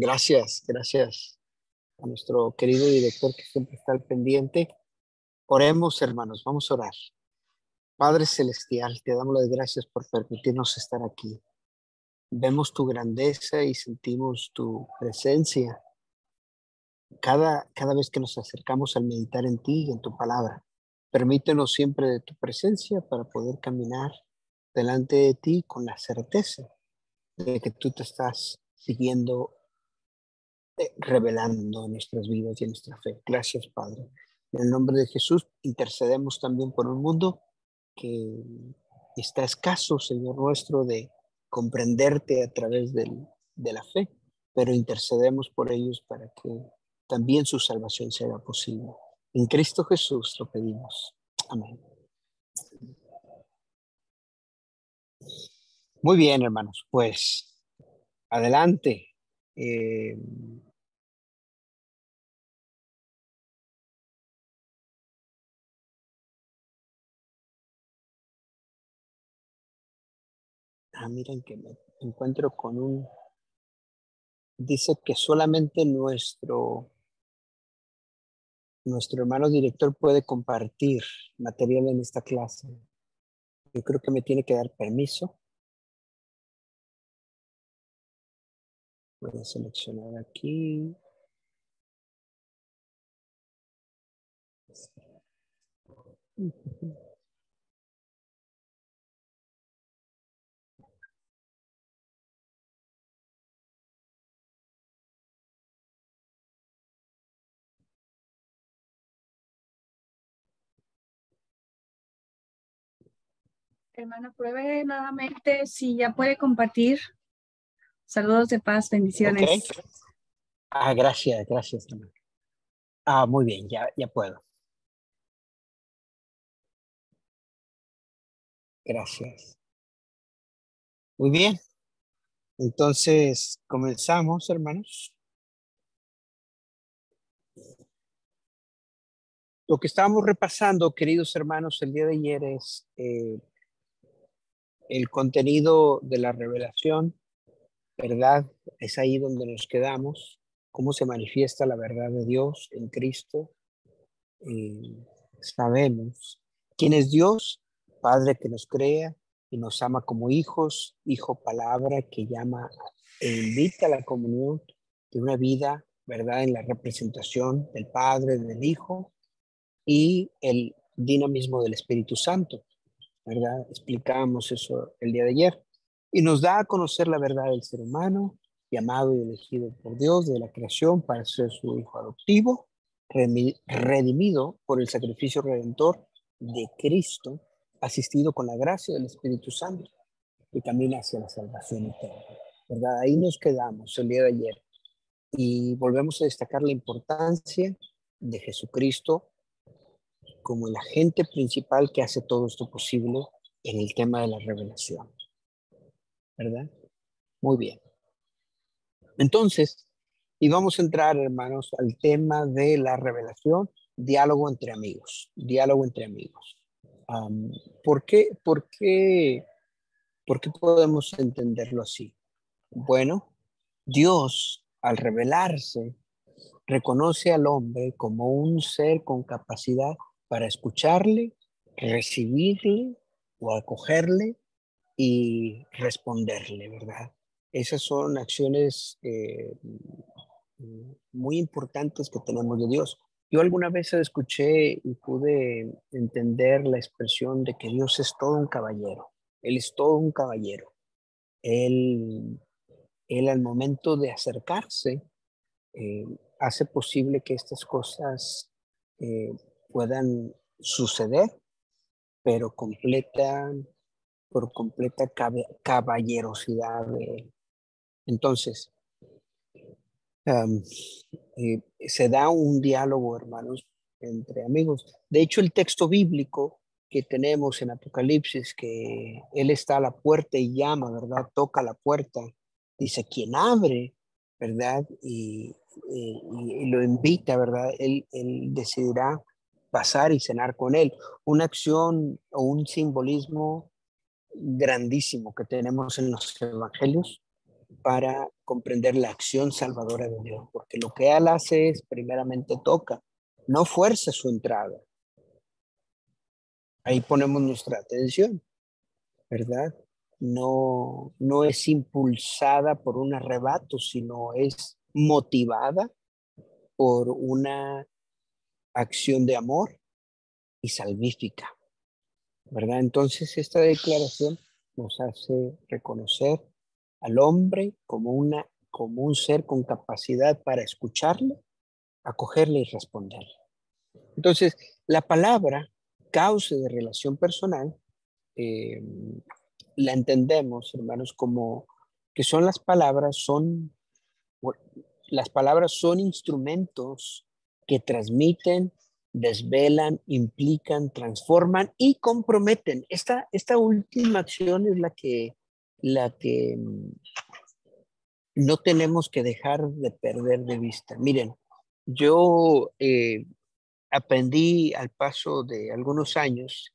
Gracias a nuestro querido director que siempre está al pendiente. Oremos, hermanos, vamos a orar. Padre Celestial, te damos las gracias por permitirnos estar aquí. Vemos tu grandeza y sentimos tu presencia cada vez que nos acercamos al meditar en ti y en tu palabra. Permítenos siempre de tu presencia para poder caminar delante de ti con la certeza de que tú te estás siguiendo revelando en nuestras vidas y en nuestra fe. Gracias, Padre. En el nombre de Jesús, intercedemos también por un mundo que está escaso, Señor nuestro, de comprenderte a través de la fe, pero intercedemos por ellos para que también su salvación sea posible. En Cristo Jesús lo pedimos. Amén. Muy bien, hermanos, pues adelante. Miren que me encuentro con dice que solamente nuestro hermano director puede compartir material en esta clase. Yo creo que me tiene que dar permiso. Voy a seleccionar aquí. Hermano, pruebe nuevamente si ya puede compartir. Saludos de paz, bendiciones. Ok. Gracias, hermano. Muy bien, ya puedo. Gracias. Muy bien. Entonces, comenzamos, hermanos. Lo que estábamos repasando, queridos hermanos, el día de ayer es el contenido de la revelación, ¿verdad? Es ahí donde nos quedamos, cómo se manifiesta la verdad de Dios en Cristo. Sabemos quién es Dios, Padre que nos crea y nos ama como hijos, Hijo Palabra que llama e invita a la comunión de una vida, ¿verdad? En la representación del Padre, del Hijo y el dinamismo del Espíritu Santo, ¿verdad? Explicamos eso el día de ayer y nos da a conocer la verdad del ser humano, llamado y elegido por Dios de la creación para ser su hijo adoptivo, redimido por el sacrificio redentor de Cristo, asistido con la gracia del Espíritu Santo, que camina hacia la salvación eterna, ¿verdad? Ahí nos quedamos el día de ayer y volvemos a destacar la importancia de Jesucristo como el agente principal que hace todo esto posible en el tema de la revelación, ¿verdad? Muy bien. Entonces, y vamos a entrar, hermanos, al tema de la revelación, diálogo entre amigos. Um, ¿por qué, por qué, ¿Por qué podemos entenderlo así? Bueno, Dios, al revelarse, reconoce al hombre como un ser con capacidad para escucharle, recibirle o acogerle y responderle, ¿verdad? Esas son acciones muy importantes que tenemos de Dios. Yo alguna vez escuché y pude entender la expresión de que Dios es todo un caballero. Él es todo un caballero. Él, él al momento de acercarse, eh, hace posible que estas cosas eh, puedan suceder, pero por completa caballerosidad de él. Entonces, um, se da un diálogo, hermanos, entre amigos. De hecho, el texto bíblico que tenemos en Apocalipsis, que Él está a la puerta y llama, ¿verdad? Toca la puerta. Dice, quien abre, ¿verdad? Y lo invita, ¿verdad? Él decidirá pasar y cenar con Él. Una acción o un simbolismo grandísimo que tenemos en los evangelios, para comprender la acción salvadora de Dios, porque lo que Él hace es, primeramente toca, no fuerza su entrada. Ahí ponemos nuestra atención, ¿verdad? No es impulsada por un arrebato, sino es motivada por una acción de amor y salvífica, ¿verdad? Entonces esta declaración nos hace reconocer al hombre como un ser con capacidad para escucharle, acogerle y responderle. Entonces, la palabra causa de relación personal, eh, la entendemos, hermanos, como que son las palabras son instrumentos que transmiten, desvelan, implican, transforman y comprometen. Esta última acción es la que no tenemos que dejar de perder de vista. Miren, yo aprendí al paso de algunos años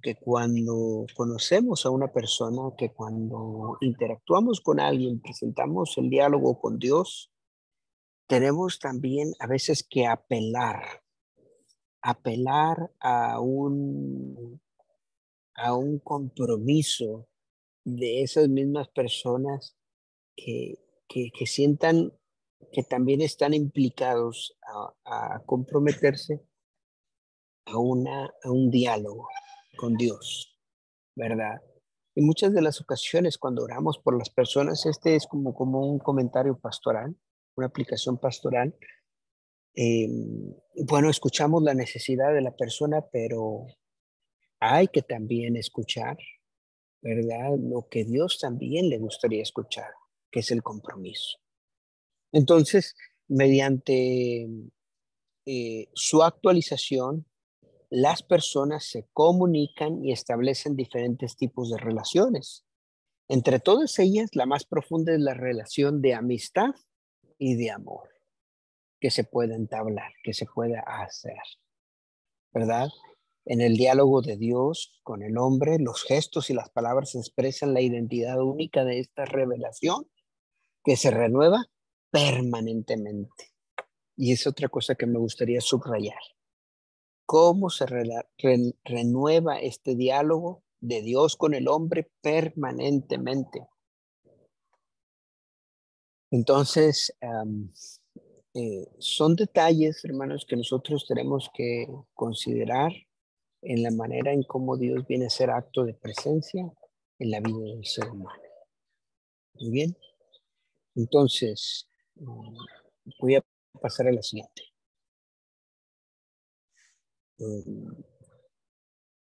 que cuando conocemos a una persona, que cuando interactuamos con alguien, presentamos el diálogo con Dios, tenemos también a veces que apelar a un compromiso de esas mismas personas que, que sientan que también están implicados a comprometerse a un diálogo con Dios, ¿verdad? Y muchas de las ocasiones cuando oramos por las personas, este es como un comentario pastoral, una aplicación pastoral. Eh, bueno, escuchamos la necesidad de la persona, pero hay que también escuchar, ¿verdad? Lo que Dios también le gustaría escuchar, que es el compromiso. Entonces, mediante su actualización, las personas se comunican y establecen diferentes tipos de relaciones. Entre todas ellas, la más profunda es la relación de amistad y de amor que se puede entablar, que se puede hacer, ¿verdad? En el diálogo de Dios con el hombre, los gestos y las palabras expresan la identidad única de esta revelación que se renueva permanentemente. Y es otra cosa que me gustaría subrayar. Cómo se renueva este diálogo de Dios con el hombre permanentemente. Entonces, son detalles, hermanos, que nosotros tenemos que considerar en la manera en cómo Dios viene a ser acto de presencia en la vida del ser humano. Muy bien. Entonces, voy a pasar a la siguiente.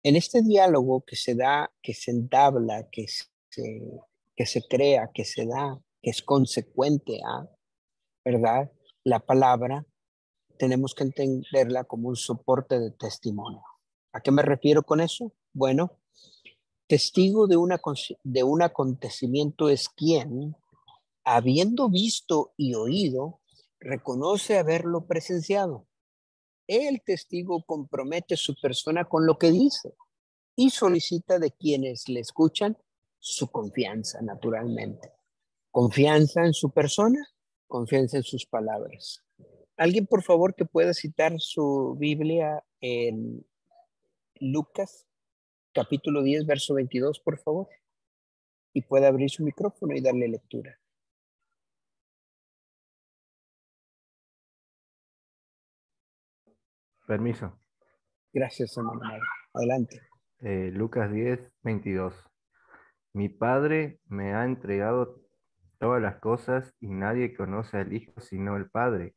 En este diálogo que se da, que se entabla, que se crea, que se da, que es consecuente a, ¿verdad? La palabra, tenemos que entenderla como un soporte de testimonio. ¿A qué me refiero con eso? Bueno, testigo de un acontecimiento es quien, habiendo visto y oído, reconoce haberlo presenciado. El testigo compromete su persona con lo que dice y solicita de quienes le escuchan su confianza, naturalmente. Confianza en su persona, confianza en sus palabras. ¿Alguien, por favor, que pueda citar su Biblia en Lucas, capítulo 10, verso 22, por favor? Y pueda abrir su micrófono y darle lectura. Permiso. Gracias, hermano. Adelante. Lucas 10:22. Mi Padre me ha entregado todas las cosas y nadie conoce al Hijo sino el Padre,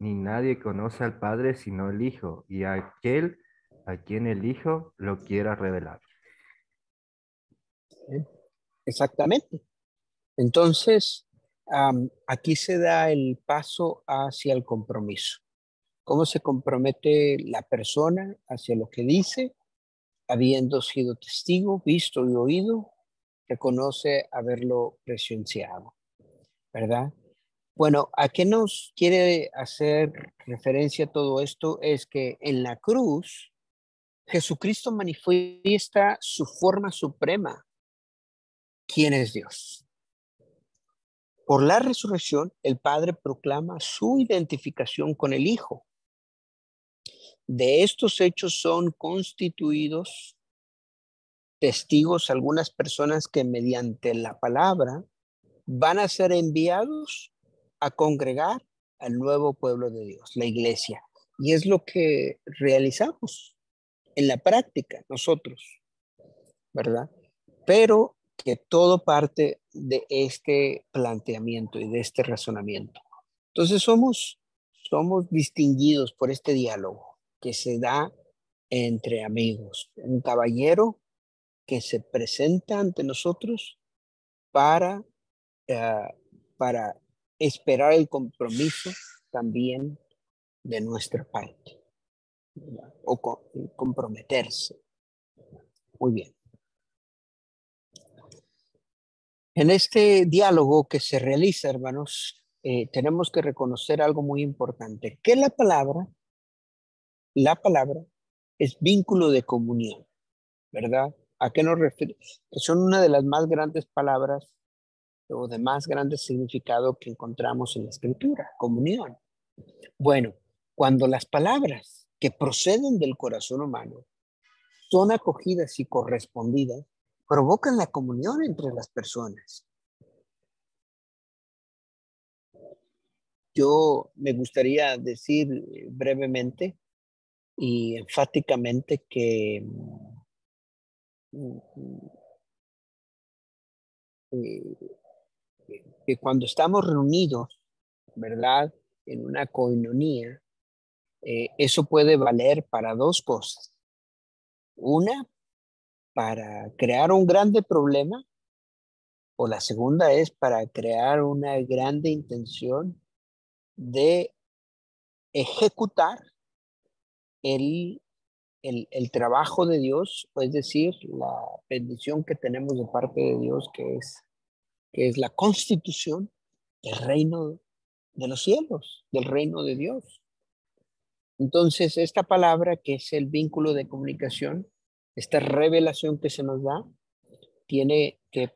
ni nadie conoce al Padre sino el Hijo y aquel a quien el Hijo lo quiera revelar. Exactamente. Entonces, aquí se da el paso hacia el compromiso. ¿Cómo se compromete la persona hacia lo que dice? Habiendo sido testigo, visto y oído, reconoce haberlo presenciado, ¿verdad? Bueno, ¿a qué nos quiere hacer referencia todo esto? Es que en la cruz, Jesucristo manifiesta su forma suprema. ¿Quién es Dios? Por la resurrección, el Padre proclama su identificación con el Hijo. De estos hechos son constituidos testigos algunas personas que mediante la palabra van a ser enviados a congregar al nuevo pueblo de Dios, la iglesia. Y es lo que realizamos en la práctica nosotros, ¿verdad? Pero que todo parte de este planteamiento y de este razonamiento. Entonces somos distinguidos por este diálogo que se da entre amigos. Un caballero que se presenta ante nosotros para, eh, para esperar el compromiso también de nuestra parte, ¿verdad? O comprometerse. Muy bien. En este diálogo que se realiza, hermanos, tenemos que reconocer algo muy importante, que la palabra es vínculo de comunión, ¿verdad? ¿A qué nos referimos? Son una de las más grandes palabras o de más grande significado que encontramos en la Escritura, comunión. Bueno, cuando las palabras que proceden del corazón humano son acogidas y correspondidas, provocan la comunión entre las personas. Yo me gustaría decir brevemente y enfáticamente que cuando estamos reunidos, ¿verdad? En una koinonía, eso puede valer para dos cosas. Una, para crear un grande problema, o la segunda es para crear una grande intención de ejecutar el, el trabajo de Dios, es decir, la bendición que tenemos de parte de Dios, que es la constitución del reino de los cielos, del reino de Dios. Entonces, esta palabra que es el vínculo de comunicación, esta revelación que se nos da, tiene que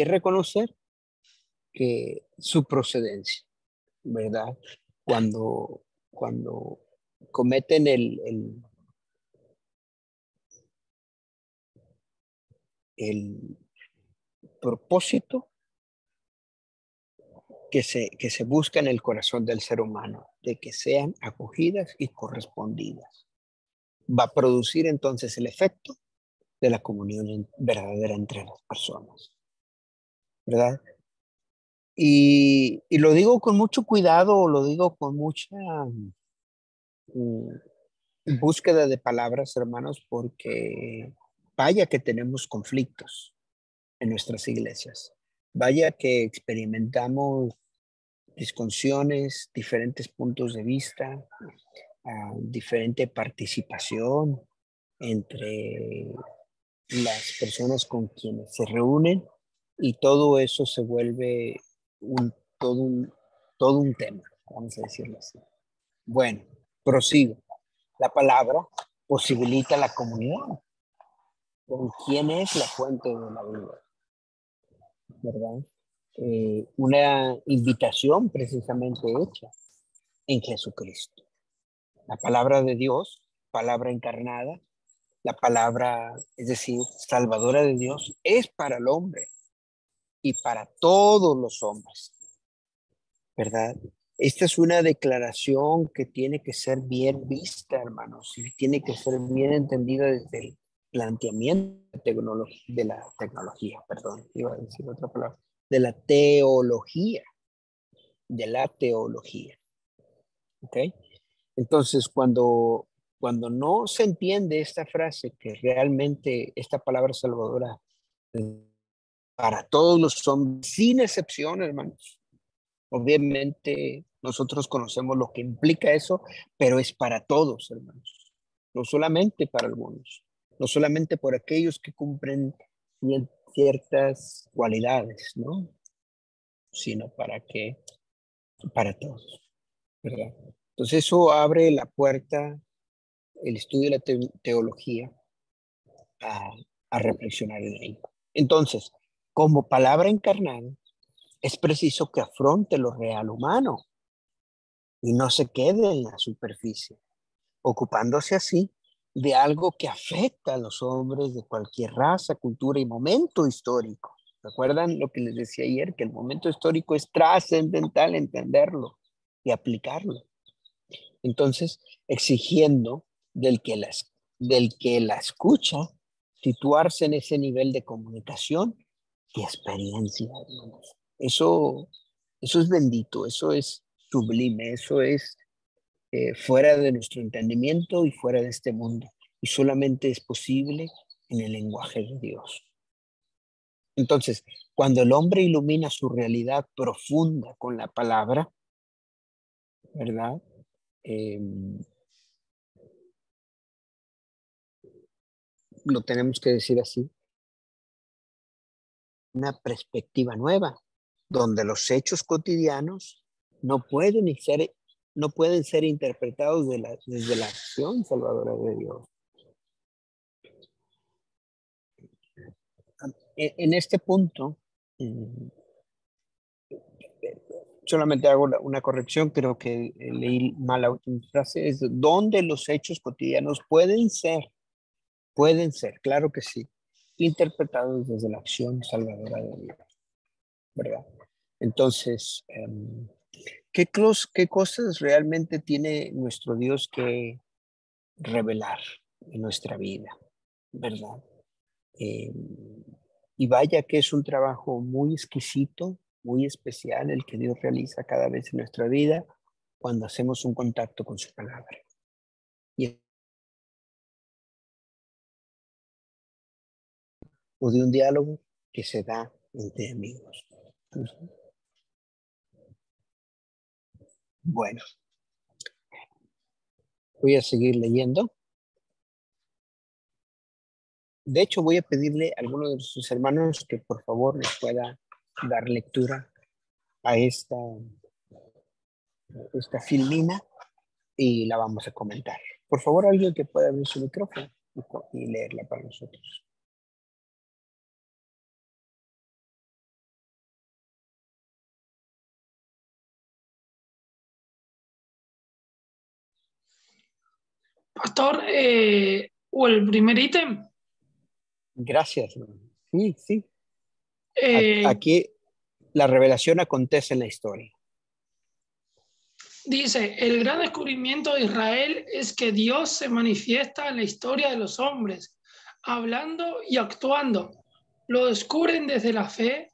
reconocer que su procedencia, ¿verdad? Cuando cometen el propósito que se busca en el corazón del ser humano, de que sean acogidas y correspondidas. Va a producir entonces el efecto de la comunión verdadera entre las personas, ¿verdad? Y lo digo con mucho cuidado, lo digo con mucha búsqueda de palabras, hermanos, porque vaya que tenemos conflictos en nuestras iglesias. Vaya que experimentamos discusiones, diferentes puntos de vista, diferente participación entre las personas con quienes se reúnen y todo eso se vuelve todo un tema, vamos a decirlo así. Bueno, prosigo. La palabra posibilita la comunión con quién es la fuente de la vida, ¿verdad? Una invitación precisamente hecha en Jesucristo. La palabra de Dios, palabra encarnada, la palabra, es decir, salvadora de Dios, es para el hombre y para todos los hombres, ¿verdad? Esta es una declaración que tiene que ser bien vista, hermanos, y tiene que ser bien entendida desde el planteamiento de la tecnología, perdón, iba a decir otra palabra, de la teología, ¿ok? Entonces, cuando no se entiende esta frase, que realmente esta palabra salvadora para todos los hombres, sin excepción, hermanos. Obviamente nosotros conocemos lo que implica eso, pero es para todos, hermanos. No solamente para algunos, no solamente por aquellos que cumplen ciertas cualidades, ¿no? Sino para todos, ¿verdad? Entonces eso abre la puerta, el estudio de la teología, a reflexionar en ello. Entonces, como palabra encarnada, es preciso que afronte lo real humano y no se quede en la superficie, ocupándose así de algo que afecta a los hombres de cualquier raza, cultura y momento histórico. ¿Recuerdan lo que les decía ayer? Que el momento histórico es trascendental entenderlo y aplicarlo. Entonces, exigiendo del que la escucha situarse en ese nivel de comunicación y experiencia, hermanos. Eso es bendito, eso es sublime, eso es fuera de nuestro entendimiento y fuera de este mundo. Y solamente es posible en el lenguaje de Dios. Entonces, cuando el hombre ilumina su realidad profunda con la palabra, ¿verdad? Eh, lo tenemos que decir así, una perspectiva nueva, donde los hechos cotidianos no pueden ser, no pueden ser interpretados desde la acción salvadora de Dios. En este punto, solamente hago una corrección, creo que leí mal la última frase, es donde los hechos cotidianos pueden ser, claro que sí, interpretados desde la acción salvadora de Dios, ¿verdad? Entonces, ¿qué cosas realmente tiene nuestro Dios que revelar en nuestra vida, ¿verdad? Eh, y vaya que es un trabajo muy exquisito, muy especial el que Dios realiza cada vez en nuestra vida cuando hacemos un contacto con su palabra. Y, o de un diálogo que se da entre amigos. Bueno, voy a seguir leyendo. De hecho, voy a pedirle a alguno de sus hermanos que por favor nos pueda dar lectura a esta filmina y la vamos a comentar. Por favor, alguien que pueda abrir su micrófono y leerla para nosotros. Pastor, o el primer ítem, Gracias, hermano. Sí, sí. eh, Aquí la revelación acontece en la historia. dice, el gran descubrimiento de Israel es que Dios se manifiesta en la historia de los hombres, hablando y actuando. Lo descubren desde la fe.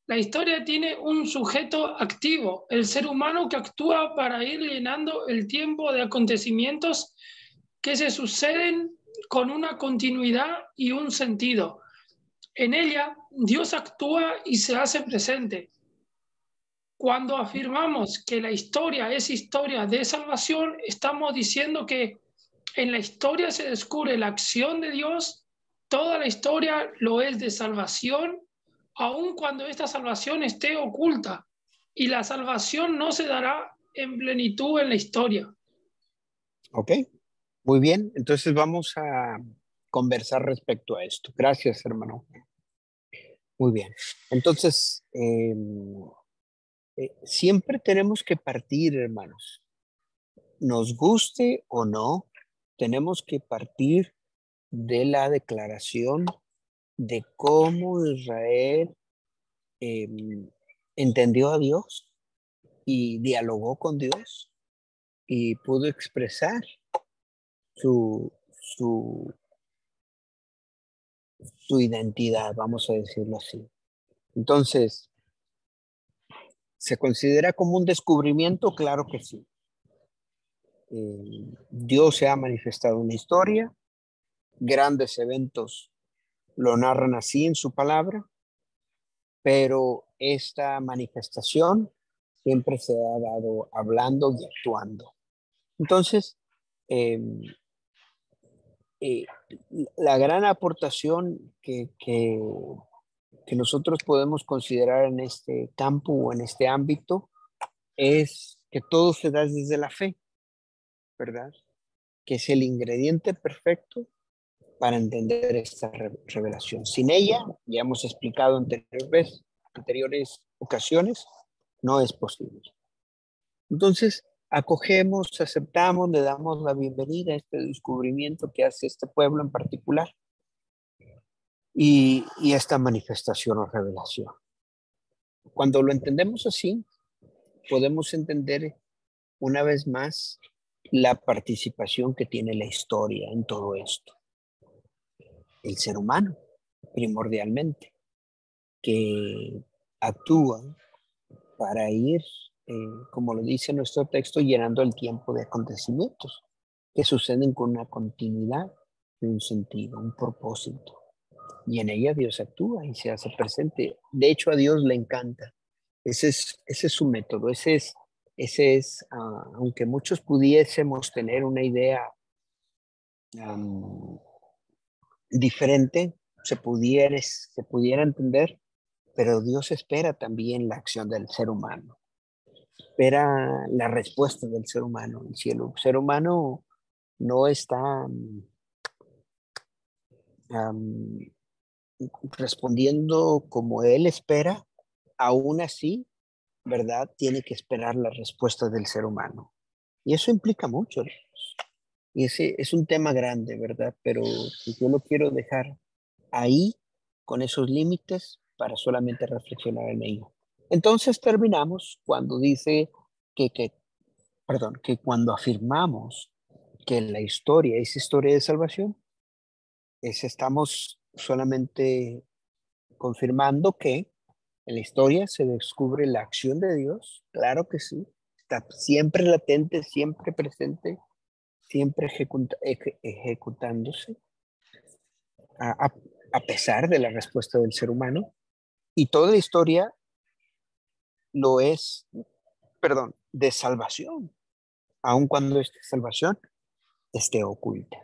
La historia tiene un sujeto activo, el ser humano que actúa para ir llenando el tiempo de acontecimientos que se suceden con una continuidad y un sentido. En ella, Dios actúa y se hace presente. Cuando afirmamos que la historia es historia de salvación, estamos diciendo que en la historia se descubre la acción de Dios, toda la historia lo es de salvación, aun cuando esta salvación esté oculta, y la salvación no se dará en plenitud en la historia. ¿Ok? Muy bien. Entonces vamos a conversar respecto a esto. Gracias, hermano. Muy bien. Entonces, siempre tenemos que partir, hermanos. Nos guste o no, tenemos que partir de la declaración de cómo Israel eh, entendió a Dios y dialogó con Dios y pudo expresar su, su, su identidad, vamos a decirlo así. Entonces, ¿se considera como un descubrimiento? Claro que sí. Dios se ha manifestado en la historia, grandes eventos lo narran así en su palabra, pero esta manifestación siempre se ha dado hablando y actuando. Entonces, eh, eh, la gran aportación que nosotros podemos considerar en este campo o en este ámbito es que todo se da desde la fe, ¿verdad? Que es el ingrediente perfecto para entender esta revelación. Sin ella, ya hemos explicado anteriores ocasiones, no es posible. Entonces, acogemos, aceptamos, le damos la bienvenida a este descubrimiento que hace este pueblo en particular y esta manifestación o revelación. Cuando lo entendemos así, podemos entender una vez más la participación que tiene la historia en todo esto. El ser humano, primordialmente, que actúa para ir, como lo dice nuestro texto, llenando el tiempo de acontecimientos que suceden con una continuidad y un sentido, un propósito. Y en ella Dios actúa y se hace presente. De hecho, a Dios le encanta. Ese es su método. Ese es aunque muchos pudiésemos tener una idea diferente, se pudiera entender, pero Dios espera también la acción del ser humano. Espera la respuesta del ser humano. El ser humano no está respondiendo como él espera, aún así, ¿verdad? Tiene que esperar la respuesta del ser humano. Y eso implica mucho. Y ese es un tema grande, ¿verdad? Pero yo lo quiero dejar ahí, con esos límites, para solamente reflexionar en ello. Entonces terminamos cuando dice que cuando afirmamos que la historia es historia de salvación, estamos solamente confirmando que en la historia se descubre la acción de Dios, claro que sí, está siempre latente, siempre presente, siempre ejecutándose, a pesar de la respuesta del ser humano, y toda la historia lo es, de salvación, aun cuando esta salvación esté oculta,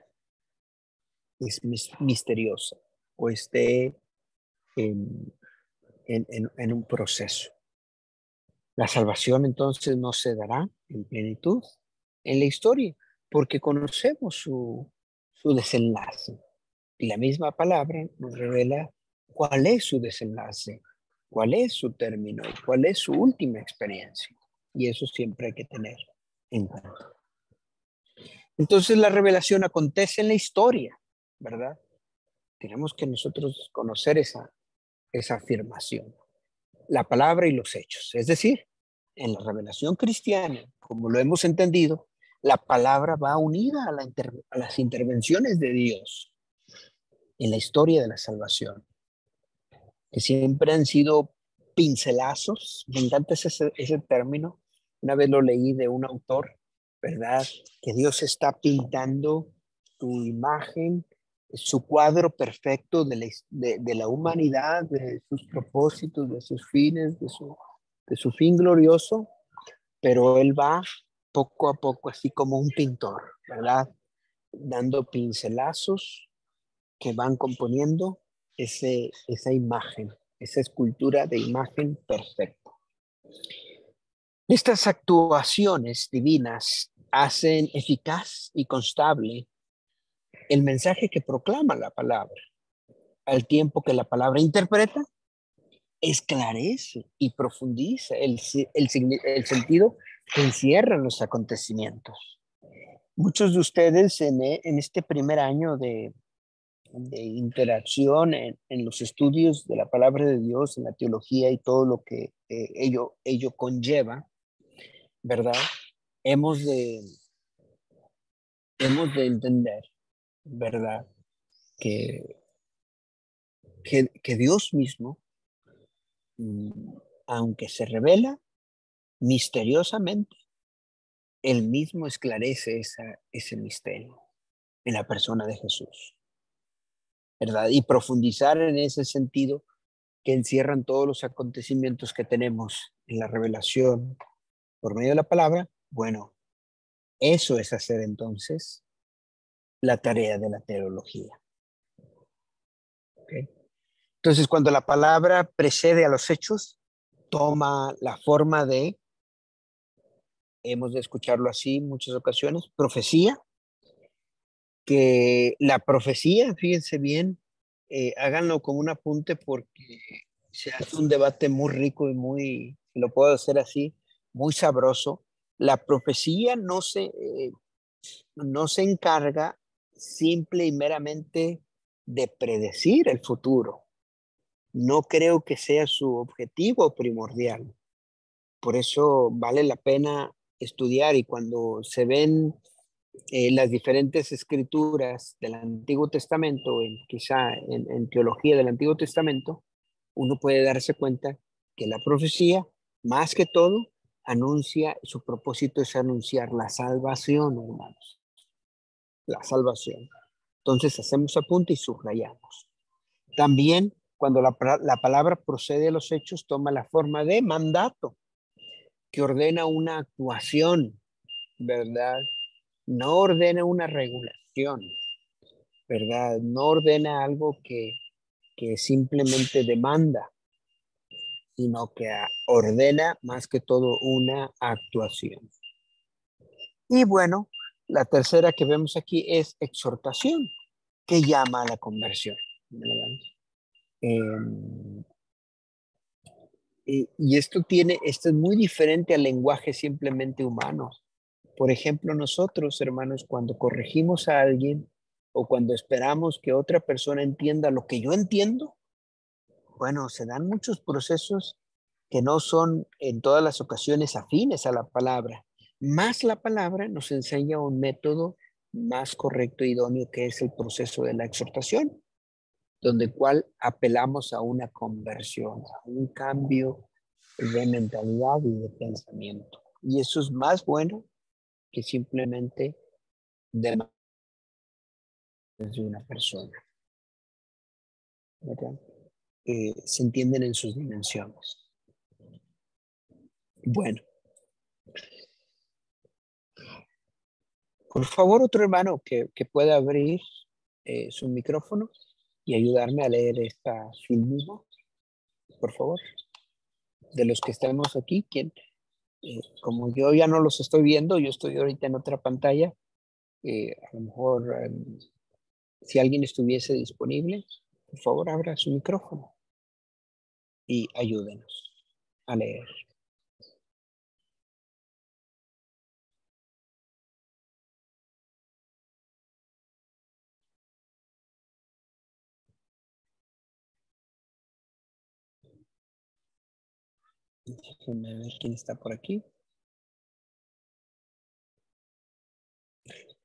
es misteriosa o esté en un proceso. La salvación entonces no se dará en plenitud en la historia, porque conocemos su desenlace. Y la misma palabra nos revela cuál es su desenlace, cuál es su término, cuál es su última experiencia. Y eso siempre hay que tener en cuenta. Entonces la revelación acontece en la historia, ¿verdad? Tenemos que nosotros conocer esa afirmación. La palabra y los hechos. Es decir, en la revelación cristiana, como lo hemos entendido, la palabra va unida a las intervenciones de Dios en la historia de la salvación, que siempre han sido pincelazos. Me encanta ese término. Una vez lo leí de un autor, ¿verdad? Que Dios está pintando su imagen, su cuadro perfecto de la humanidad, de sus propósitos, de sus fines, de su fin glorioso, pero él va poco a poco, así como un pintor, ¿verdad? Dando pincelazos que van componiendo esa imagen, esa escultura de imagen perfecta. Estas actuaciones divinas hacen eficaz y constable el mensaje que proclama la palabra, al tiempo que la palabra interpreta, esclarece y profundiza el sentido que encierran los acontecimientos. Muchos de ustedes en este primer año de interacción en los estudios de la palabra de Dios, en la teología y todo lo que ello conlleva, ¿verdad? Hemos de entender, ¿verdad? Que Dios mismo, aunque se revela misteriosamente, él mismo esclarece ese misterio en la persona de Jesús, ¿verdad? Y profundizar en ese sentido que encierran todos los acontecimientos que tenemos en la revelación por medio de la palabra. Bueno, eso es hacer entonces la tarea de la teología. ¿Okay? Entonces, cuando la palabra precede a los hechos, toma la forma de, hemos de escucharlo así en muchas ocasiones, profecía, que la profecía, fíjense bien, háganlo como un apunte porque se hace un debate muy rico y muy, lo puedo hacer así, muy sabroso. La profecía no se encarga simple y meramente de predecir el futuro. No creo que sea su objetivo primordial. Por eso vale la pena estudiar, y cuando se ven las diferentes escrituras del Antiguo Testamento, quizá en teología del Antiguo Testamento, uno puede darse cuenta que la profecía, más que todo, su propósito es anunciar la salvación, hermanos, la salvación. Entonces hacemos apunte y subrayamos. También, cuando la palabra procede de los hechos, toma la forma de mandato, que ordena una actuación, ¿verdad? No ordena una regulación, ¿verdad? No ordena algo que simplemente demanda, sino que ordena más que todo una actuación. Y bueno, la tercera que vemos aquí es exhortación, que llama a la conversión, ¿verdad? Y esto es muy diferente al lenguaje simplemente humano. Por ejemplo, nosotros, hermanos, cuando corregimos a alguien o cuando esperamos que otra persona entienda lo que yo entiendo, bueno, se dan muchos procesos que no son en todas las ocasiones afines a la palabra. Más la palabra nos enseña un método más correcto e idóneo, que es el proceso de la exhortación, donde cual apelamos a una conversión, a un cambio de mentalidad y de pensamiento. Y eso es más bueno que simplemente de una persona, ¿verdad? Se entienden en sus dimensiones. Bueno, por favor, otro hermano que pueda abrir su micrófono y ayudarme a leer esta filmina, por favor. De los que estamos aquí, como yo ya no los estoy viendo, yo estoy ahorita en otra pantalla, a lo mejor si alguien estuviese disponible, por favor abra su micrófono y ayúdenos a leer. Déjenme ver quién está por aquí.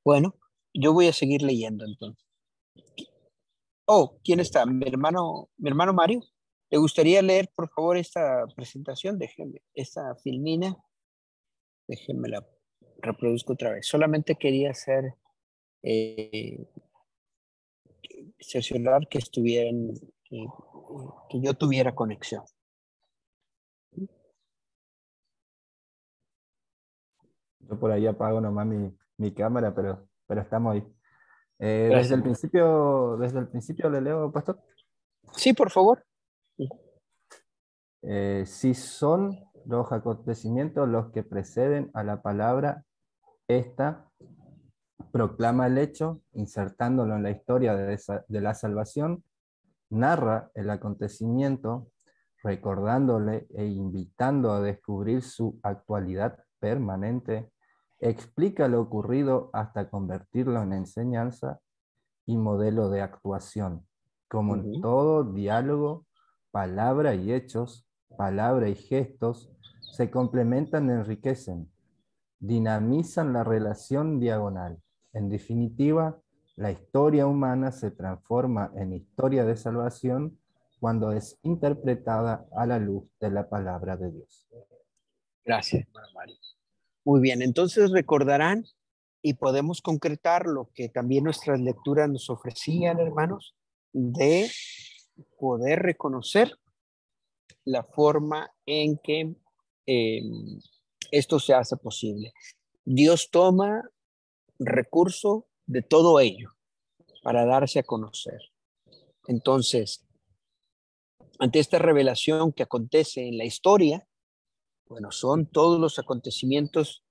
Bueno, yo voy a seguir leyendo entonces. Oh, ¿quién está? Mi hermano Mario. ¿Le gustaría leer, por favor, esta presentación? Déjeme, esta filmina. Déjenme la reproduzco otra vez. Solamente quería hacer, cerciorar que estuvieran, que yo tuviera conexión. Yo por ahí apago nomás mi cámara, pero estamos ahí. Gracias. Desde el principio le leo, pastor. Sí, por favor. Si son los acontecimientos los que preceden a la palabra, esta proclama el hecho, insertándolo en la historia de la salvación, narra el acontecimiento, recordándole e invitando a descubrir su actualidad permanente, explica lo ocurrido hasta convertirlo en enseñanza y modelo de actuación. Como en todo diálogo, palabra y hechos, palabra y gestos se complementan y enriquecen, dinamizan la relación diagonal. En definitiva, la historia humana se transforma en historia de salvación cuando es interpretada a la luz de la palabra de Dios. Gracias, hermano Mario. Muy bien, entonces recordarán y podemos concretar lo que también nuestras lecturas nos ofrecían, hermanos, de poder reconocer la forma en que esto se hace posible. Dios toma recurso de todo ello para darse a conocer. Entonces, ante esta revelación que acontece en la historia, bueno, son todos los acontecimientos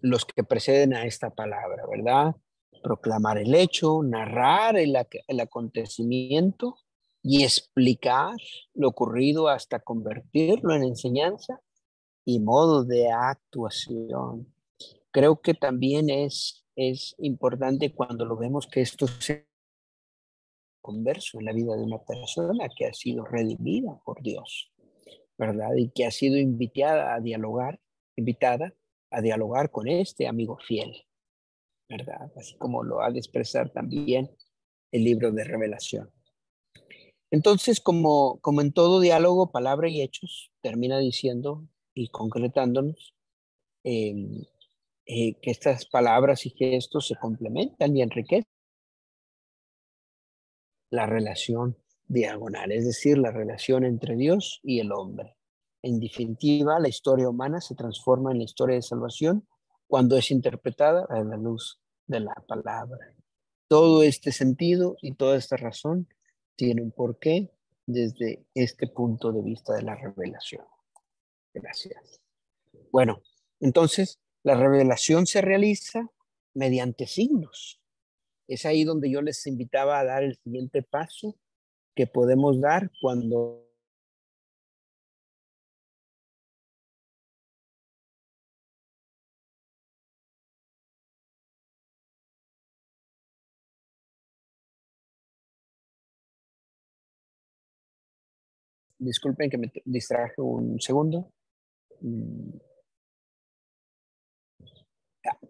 los que preceden a esta palabra, ¿verdad? proclamar el hecho, narrar el acontecimiento y explicar lo ocurrido hasta convertirlo en enseñanza y modo de actuación. Creo que también es importante cuando lo vemos que esto se converso en la vida de una persona que ha sido redimida por Dios, ¿verdad? Y que ha sido invitada a dialogar con este amigo fiel, ¿verdad? Así como lo ha de expresar también el libro de Revelación. Entonces, como en todo diálogo, palabra y hechos, termina diciendo y concretándonos que estas palabras y gestos se complementan y enriquecen la relación diagonal, es decir, la relación entre Dios y el hombre. En definitiva, la historia humana se transforma en la historia de salvación cuando es interpretada a la luz de la palabra. Todo este sentido y toda esta razón tiene un porqué desde este punto de vista de la revelación. Gracias. Bueno, entonces la revelación se realiza mediante signos. Es ahí donde yo les invitaba a dar el siguiente paso que podemos dar cuando disculpen que me distraje un segundo.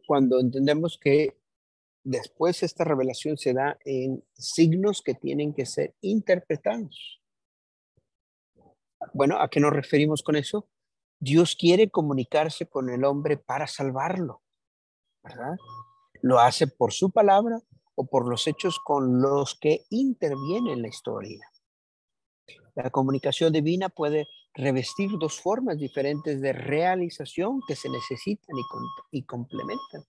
Cuando entendemos que después esta revelación se da en signos que tienen que ser interpretados. Bueno, ¿a qué nos referimos con eso? Dios quiere comunicarse con el hombre para salvarlo, ¿verdad? Lo hace por su palabra o por los hechos con los que interviene en la historia. La comunicación divina puede revestir dos formas diferentes de realización que se necesitan y complementan.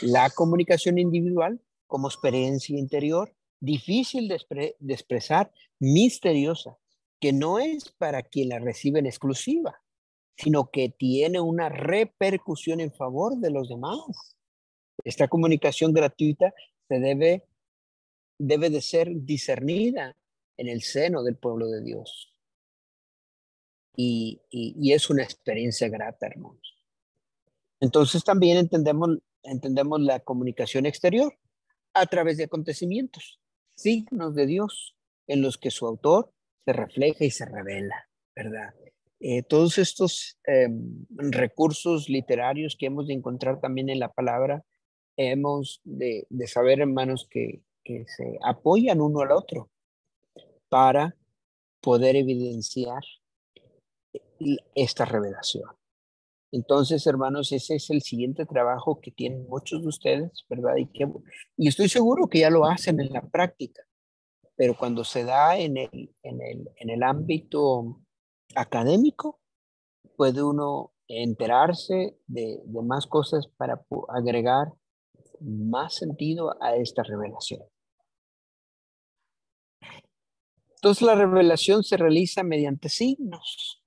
La comunicación individual como experiencia interior, difícil de expresar, misteriosa, que no es para quien la recibe en exclusiva, sino que tiene una repercusión en favor de los demás. Esta comunicación gratuita debe de ser discernida en el seno del pueblo de Dios. Y es una experiencia grata, hermanos. Entonces también entendemos la comunicación exterior a través de acontecimientos, signos de Dios en los que su autor se refleja y se revela, ¿verdad? Todos estos recursos literarios que hemos de encontrar también en la palabra, hemos de saber, hermanos, que se apoyan uno al otro para poder evidenciar esta revelación. Entonces, hermanos, ese es el siguiente trabajo que tienen muchos de ustedes, ¿verdad? Y estoy seguro que ya lo hacen en la práctica, pero cuando se da en el ámbito académico, puede uno enterarse de más cosas para agregar más sentido a esta revelación. Entonces, la revelación se realiza mediante signos.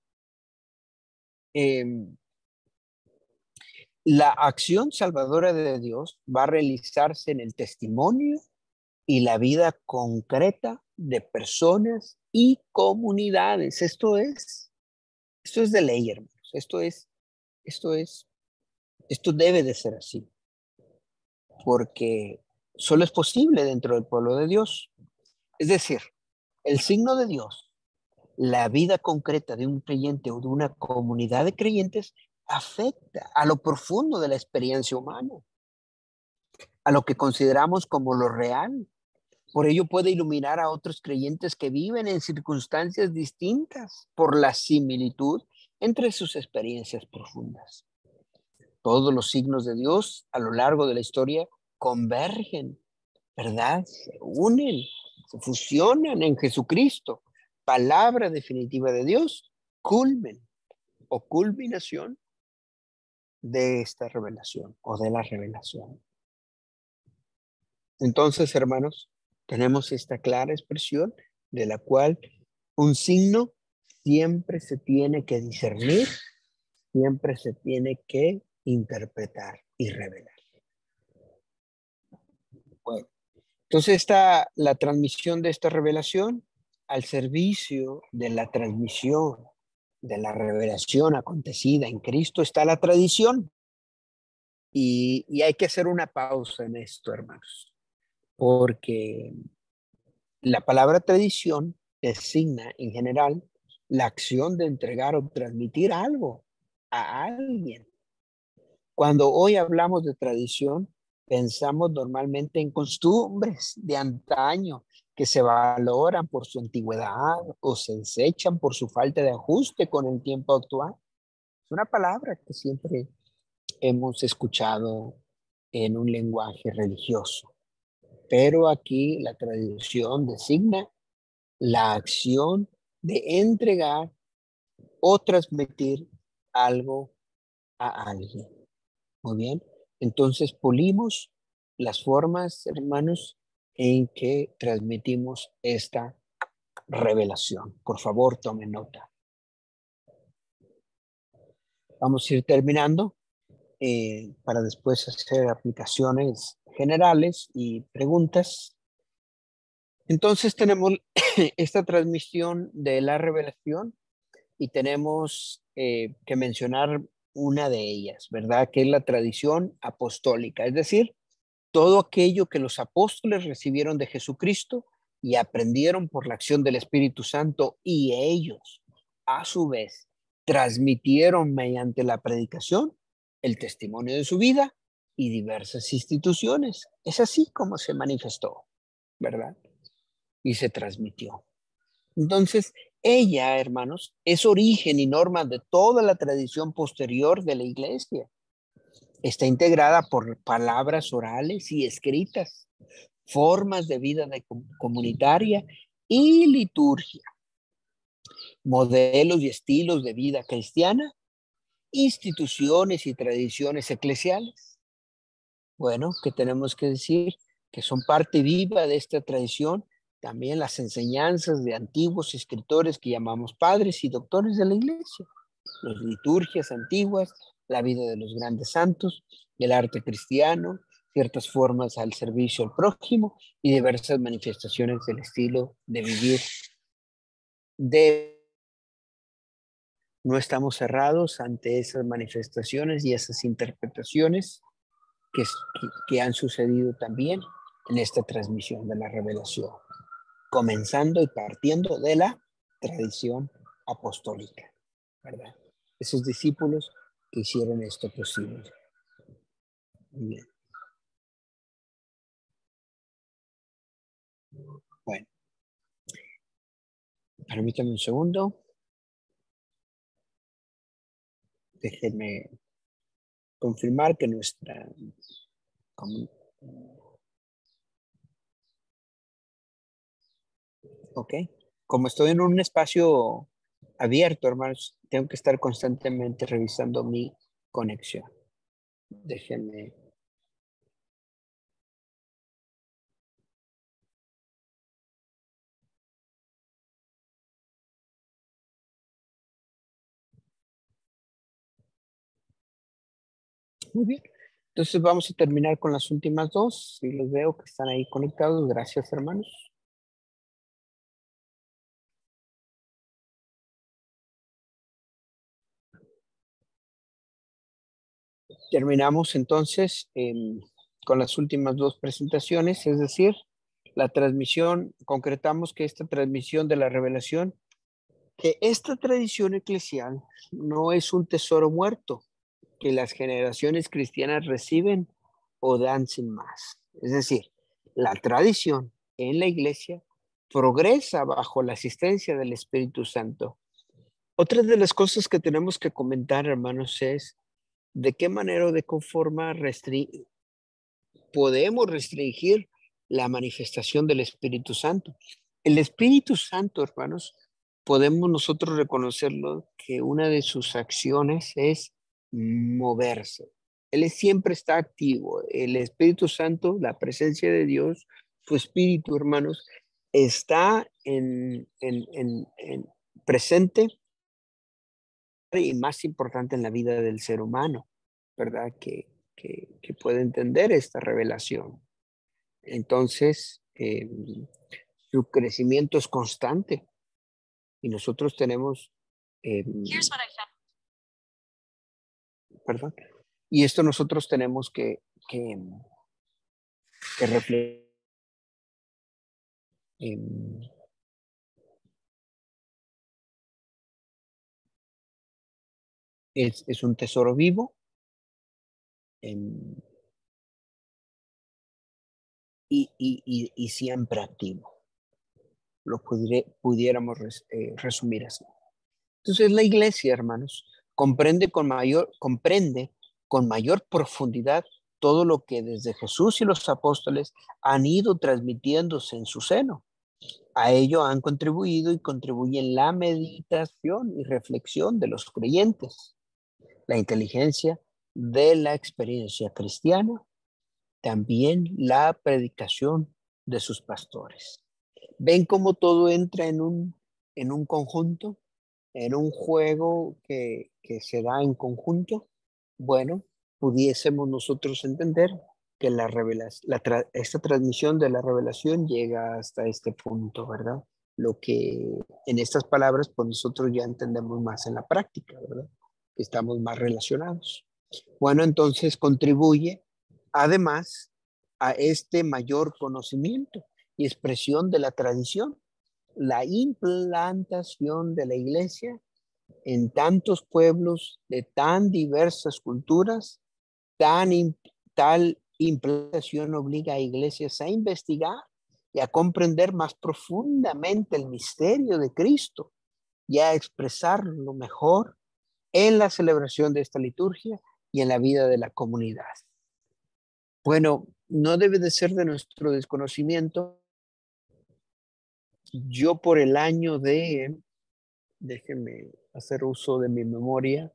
La acción salvadora de Dios va a realizarse en el testimonio y la vida concreta de personas y comunidades. Esto es de ley, hermanos. Esto debe de ser así, porque solo es posible dentro del pueblo de Dios. Es decir, el signo de Dios, la vida concreta de un creyente o de una comunidad de creyentes afecta a lo profundo de la experiencia humana, a lo que consideramos como lo real. Por ello puede iluminar a otros creyentes que viven en circunstancias distintas por la similitud entre sus experiencias profundas. Todos los signos de Dios a lo largo de la historia convergen, ¿verdad? Se unen, se fusionan en Jesucristo, palabra definitiva de Dios, culmen o culminación de esta revelación o de la revelación. Entonces, hermanos, tenemos esta clara expresión de la cual un signo siempre se tiene que discernir, siempre se tiene que interpretar y revelar. Bueno, entonces la transmisión de esta revelación al servicio de la transmisión de la revelación acontecida en Cristo está la tradición. Y hay que hacer una pausa en esto, hermanos, porque la palabra tradición designa en general la acción de entregar o transmitir algo a alguien. Cuando hoy hablamos de tradición, pensamos normalmente en costumbres de antaño que se valoran por su antigüedad o se desechan por su falta de ajuste con el tiempo actual. Es una palabra que siempre hemos escuchado en un lenguaje religioso, pero aquí la tradición designa la acción de entregar o transmitir algo a alguien. Muy bien, entonces pulimos las formas, hermanos, en que transmitimos esta revelación. Por favor, tomen nota. Vamos a ir terminando para después hacer aplicaciones generales y preguntas. Entonces tenemos esta transmisión de la revelación y tenemos que mencionar una de ellas, ¿verdad? Que es la tradición apostólica, es decir, todo aquello que los apóstoles recibieron de Jesucristo y aprendieron por la acción del Espíritu Santo y ellos, a su vez, transmitieron mediante la predicación el testimonio de su vida y diversas instituciones. Es así como se manifestó, ¿verdad? Y se transmitió. Entonces, ella, hermanos, es origen y norma de toda la tradición posterior de la iglesia. Está integrada por palabras orales y escritas, formas de vida comunitaria y liturgia, modelos y estilos de vida cristiana, instituciones y tradiciones eclesiales. Bueno, ¿qué tenemos que decir? Que son parte viva de esta tradición también las enseñanzas de antiguos escritores que llamamos padres y doctores de la iglesia, las liturgias antiguas, la vida de los grandes santos, el arte cristiano, ciertas formas al servicio al prójimo y diversas manifestaciones del estilo de vivir. No estamos cerrados ante esas manifestaciones y esas interpretaciones que han sucedido también en esta transmisión de la revelación, comenzando y partiendo de la tradición apostólica, ¿verdad? Esos discípulos que hicieron esto posible. Muy bien. Bueno, permítame un segundo. Déjenme confirmar que nuestra... Ok. Como estoy en un espacio abierto, hermanos, tengo que estar constantemente revisando mi conexión. Déjenme... Muy bien. Entonces vamos a terminar con las últimas dos. Si los veo que están ahí conectados, gracias, hermanos. Terminamos entonces con las últimas dos presentaciones, es decir, la transmisión, concretamos que esta transmisión de la revelación, que esta tradición eclesial no es un tesoro muerto que las generaciones cristianas reciben o dan sin más. Es decir, la tradición en la iglesia progresa bajo la asistencia del Espíritu Santo. Otra de las cosas que tenemos que comentar, hermanos, es de qué manera o de qué forma podemos restringir la manifestación del Espíritu Santo. El Espíritu Santo, hermanos, podemos nosotros reconocerlo que una de sus acciones es moverse. Él siempre está activo. El Espíritu Santo, la presencia de Dios, su Espíritu, hermanos, está presente y más importante en la vida del ser humano, ¿verdad? Que puede entender esta revelación. Entonces, su crecimiento es constante y nosotros tenemos, perdón, y esto nosotros tenemos que reflejar. Es un tesoro vivo y siempre activo. Lo pudiéramos resumir así. Entonces la iglesia, hermanos, comprende con mayor profundidad todo lo que desde Jesús y los apóstoles han ido transmitiéndose en su seno. A ello han contribuido y contribuyen la meditación y reflexión de los creyentes, la inteligencia de la experiencia cristiana, también la predicación de sus pastores. ¿Ven cómo todo entra en un conjunto, en un juego que se da en conjunto? Bueno, pudiésemos nosotros entender que esta transmisión de la revelación llega hasta este punto, ¿verdad? Lo que en estas palabras, pues nosotros ya entendemos más en la práctica, ¿verdad? Que estamos más relacionados. Bueno, entonces contribuye además a este mayor conocimiento y expresión de la tradición, la implantación de la iglesia en tantos pueblos de tan diversas culturas. Tal implantación obliga a iglesias a investigar y a comprender más profundamente el misterio de Cristo y a expresarlo mejor en la celebración de esta liturgia y en la vida de la comunidad. Bueno, no debe de ser de nuestro desconocimiento. Yo por el año déjenme hacer uso de mi memoria,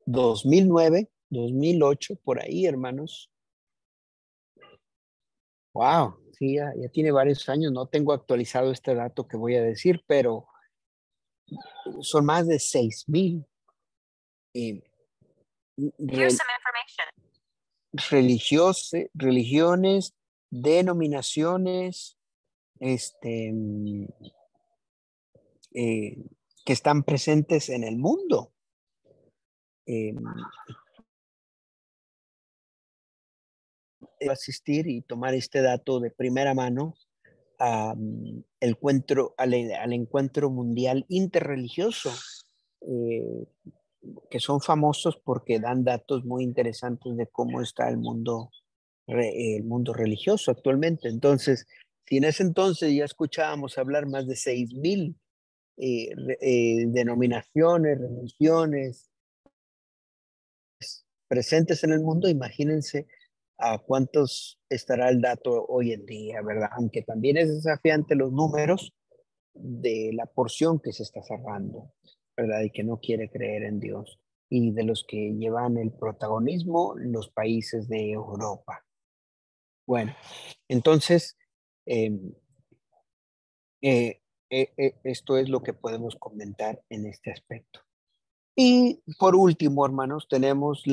2009, 2008, por ahí, hermanos. Wow, sí, ya tiene varios años, no tengo actualizado este dato que voy a decir, pero son más de 6,000 religiones, denominaciones, que están presentes en el mundo. Asistir y tomar este dato de primera mano al encuentro mundial interreligioso, que son famosos porque dan datos muy interesantes de cómo está el mundo religioso actualmente. Entonces, si en ese entonces ya escuchábamos hablar más de 6,000 denominaciones, religiones presentes en el mundo, imagínense a cuántos estará el dato hoy en día, ¿verdad? Aunque también es desafiante los números de la porción que se está cerrando, ¿verdad? Y que no quiere creer en Dios. Y de los que llevan el protagonismo, los países de Europa. Bueno, entonces, esto es lo que podemos comentar en este aspecto. Y por último, hermanos, tenemos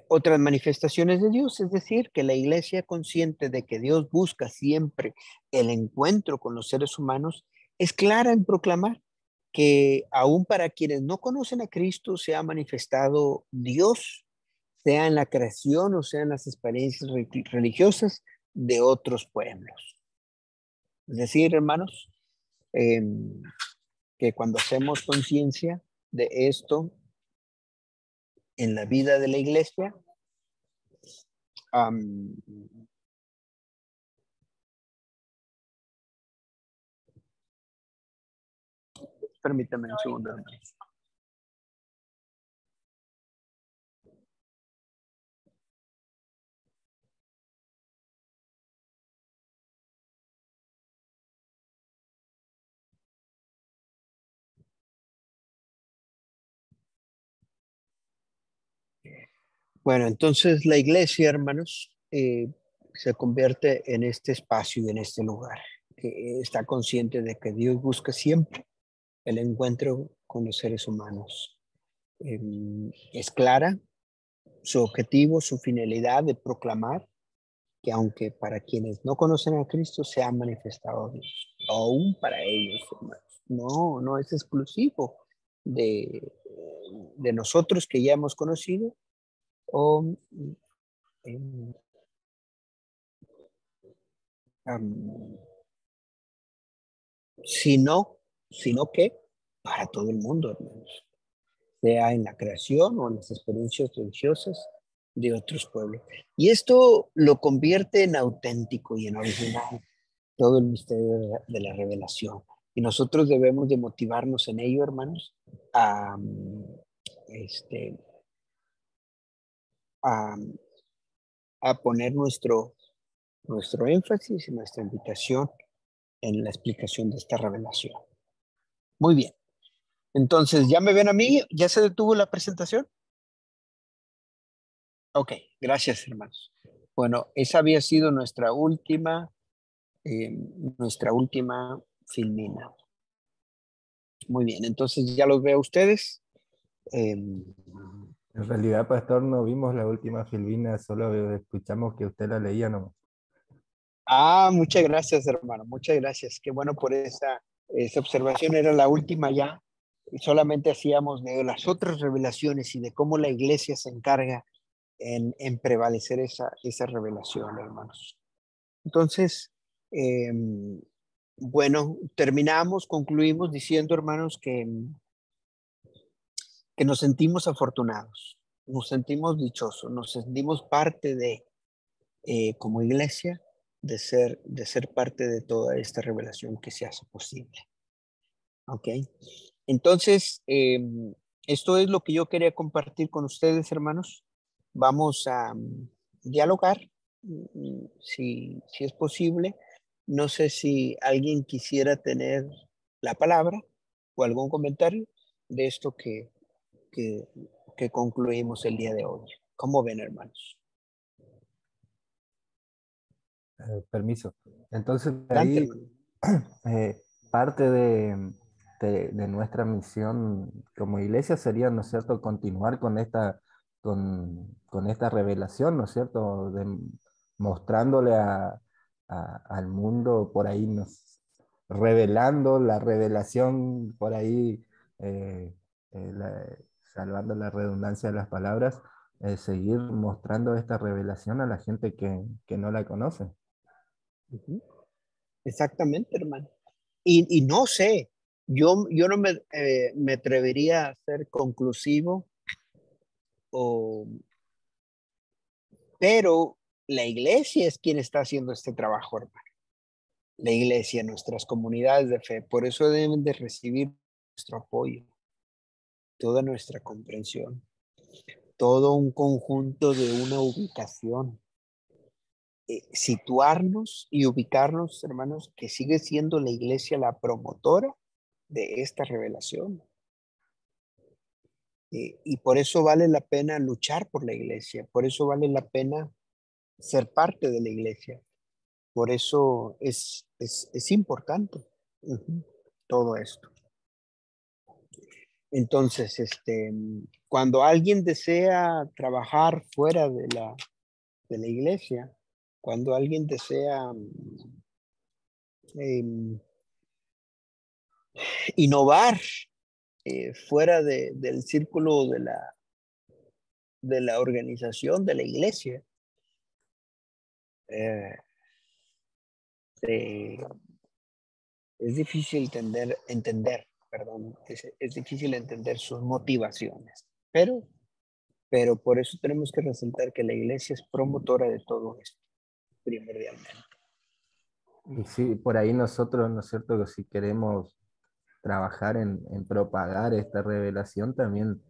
otras manifestaciones de Dios, es decir, que la iglesia, consciente de que Dios busca siempre el encuentro con los seres humanos, es clara en proclamar que aún para quienes no conocen a Cristo se ha manifestado Dios, sea en la creación o sea en las experiencias religiosas de otros pueblos. Es decir, hermanos, que cuando hacemos conciencia de esto en la vida de la iglesia, permítame un segundo, hermanos. Bueno, entonces la iglesia, hermanos, se convierte en este espacio y en este lugar, que está consciente de que Dios busca siempre el encuentro con los seres humanos. Es clara su objetivo, su finalidad de proclamar que aunque para quienes no conocen a Cristo se ha manifestado a Dios, aún para ellos, hermanos. No, no es exclusivo de, de nosotros que ya hemos conocido, o em, am, sino que para todo el mundo, hermanos, sea en la creación o en las experiencias religiosas de otros pueblos. Y esto lo convierte en auténtico y en original todo el misterio de la revelación. Y nosotros debemos de motivarnos en ello, hermanos, a, este, a, a poner nuestro énfasis y nuestra invitación en la explicación de esta revelación. Muy bien. Entonces, ¿ya me ven a mí? ¿Ya se detuvo la presentación? Ok, gracias, hermanos. Bueno, esa había sido nuestra última filmina. Muy bien, entonces ya los veo a ustedes. En realidad, pastor, no vimos la última filvina, solo escuchamos que usted la leía nomás. Muchas gracias, hermano. Muchas gracias. Qué bueno por esa observación. Era la última ya. Y solamente hacíamos de las otras revelaciones y de cómo la iglesia se encarga en prevalecer esa revelación, hermanos. Entonces, bueno, concluimos diciendo, hermanos, que nos sentimos afortunados, nos sentimos dichosos, nos sentimos parte como iglesia, de ser parte de toda esta revelación que se hace posible. ¿Ok? Entonces, esto es lo que yo quería compartir con ustedes, hermanos. Vamos a dialogar, si es posible. No sé si alguien quisiera tener la palabra o algún comentario de esto que, que concluimos el día de hoy. ¿Cómo ven, hermanos? Permiso. Entonces, Adelante, ahí hermano. parte de nuestra misión como iglesia sería, ¿no es cierto?, continuar con esta revelación, ¿no es cierto?, mostrándole al mundo por ahí, revelando la revelación por ahí, eh, eh, la- salvando la redundancia de las palabras, seguir mostrando esta revelación a la gente que no la conoce. Ujú. Exactamente, hermano. Y no sé, yo no me atrevería a ser conclusivo, o, pero la iglesia es quien está haciendo este trabajo, hermano. La iglesia, nuestras comunidades de fe, por eso deben de recibir nuestro apoyo, toda nuestra comprensión, todo un conjunto de una ubicación. Situarnos y ubicarnos, hermanos, que sigue siendo la iglesia la promotora de esta revelación. Y por eso vale la pena luchar por la iglesia, por eso vale la pena ser parte de la iglesia, por eso es importante todo esto. Entonces, cuando alguien desea trabajar fuera de la iglesia, cuando alguien desea em, innovar fuera del círculo de la organización de la iglesia, eh, eh, es difícil es difícil entender sus motivaciones, pero por eso tenemos que resaltar que la iglesia es promotora de todo esto, primordialmente. Y sí, por ahí nosotros, ¿no es cierto?, que si queremos trabajar en propagar esta revelación, también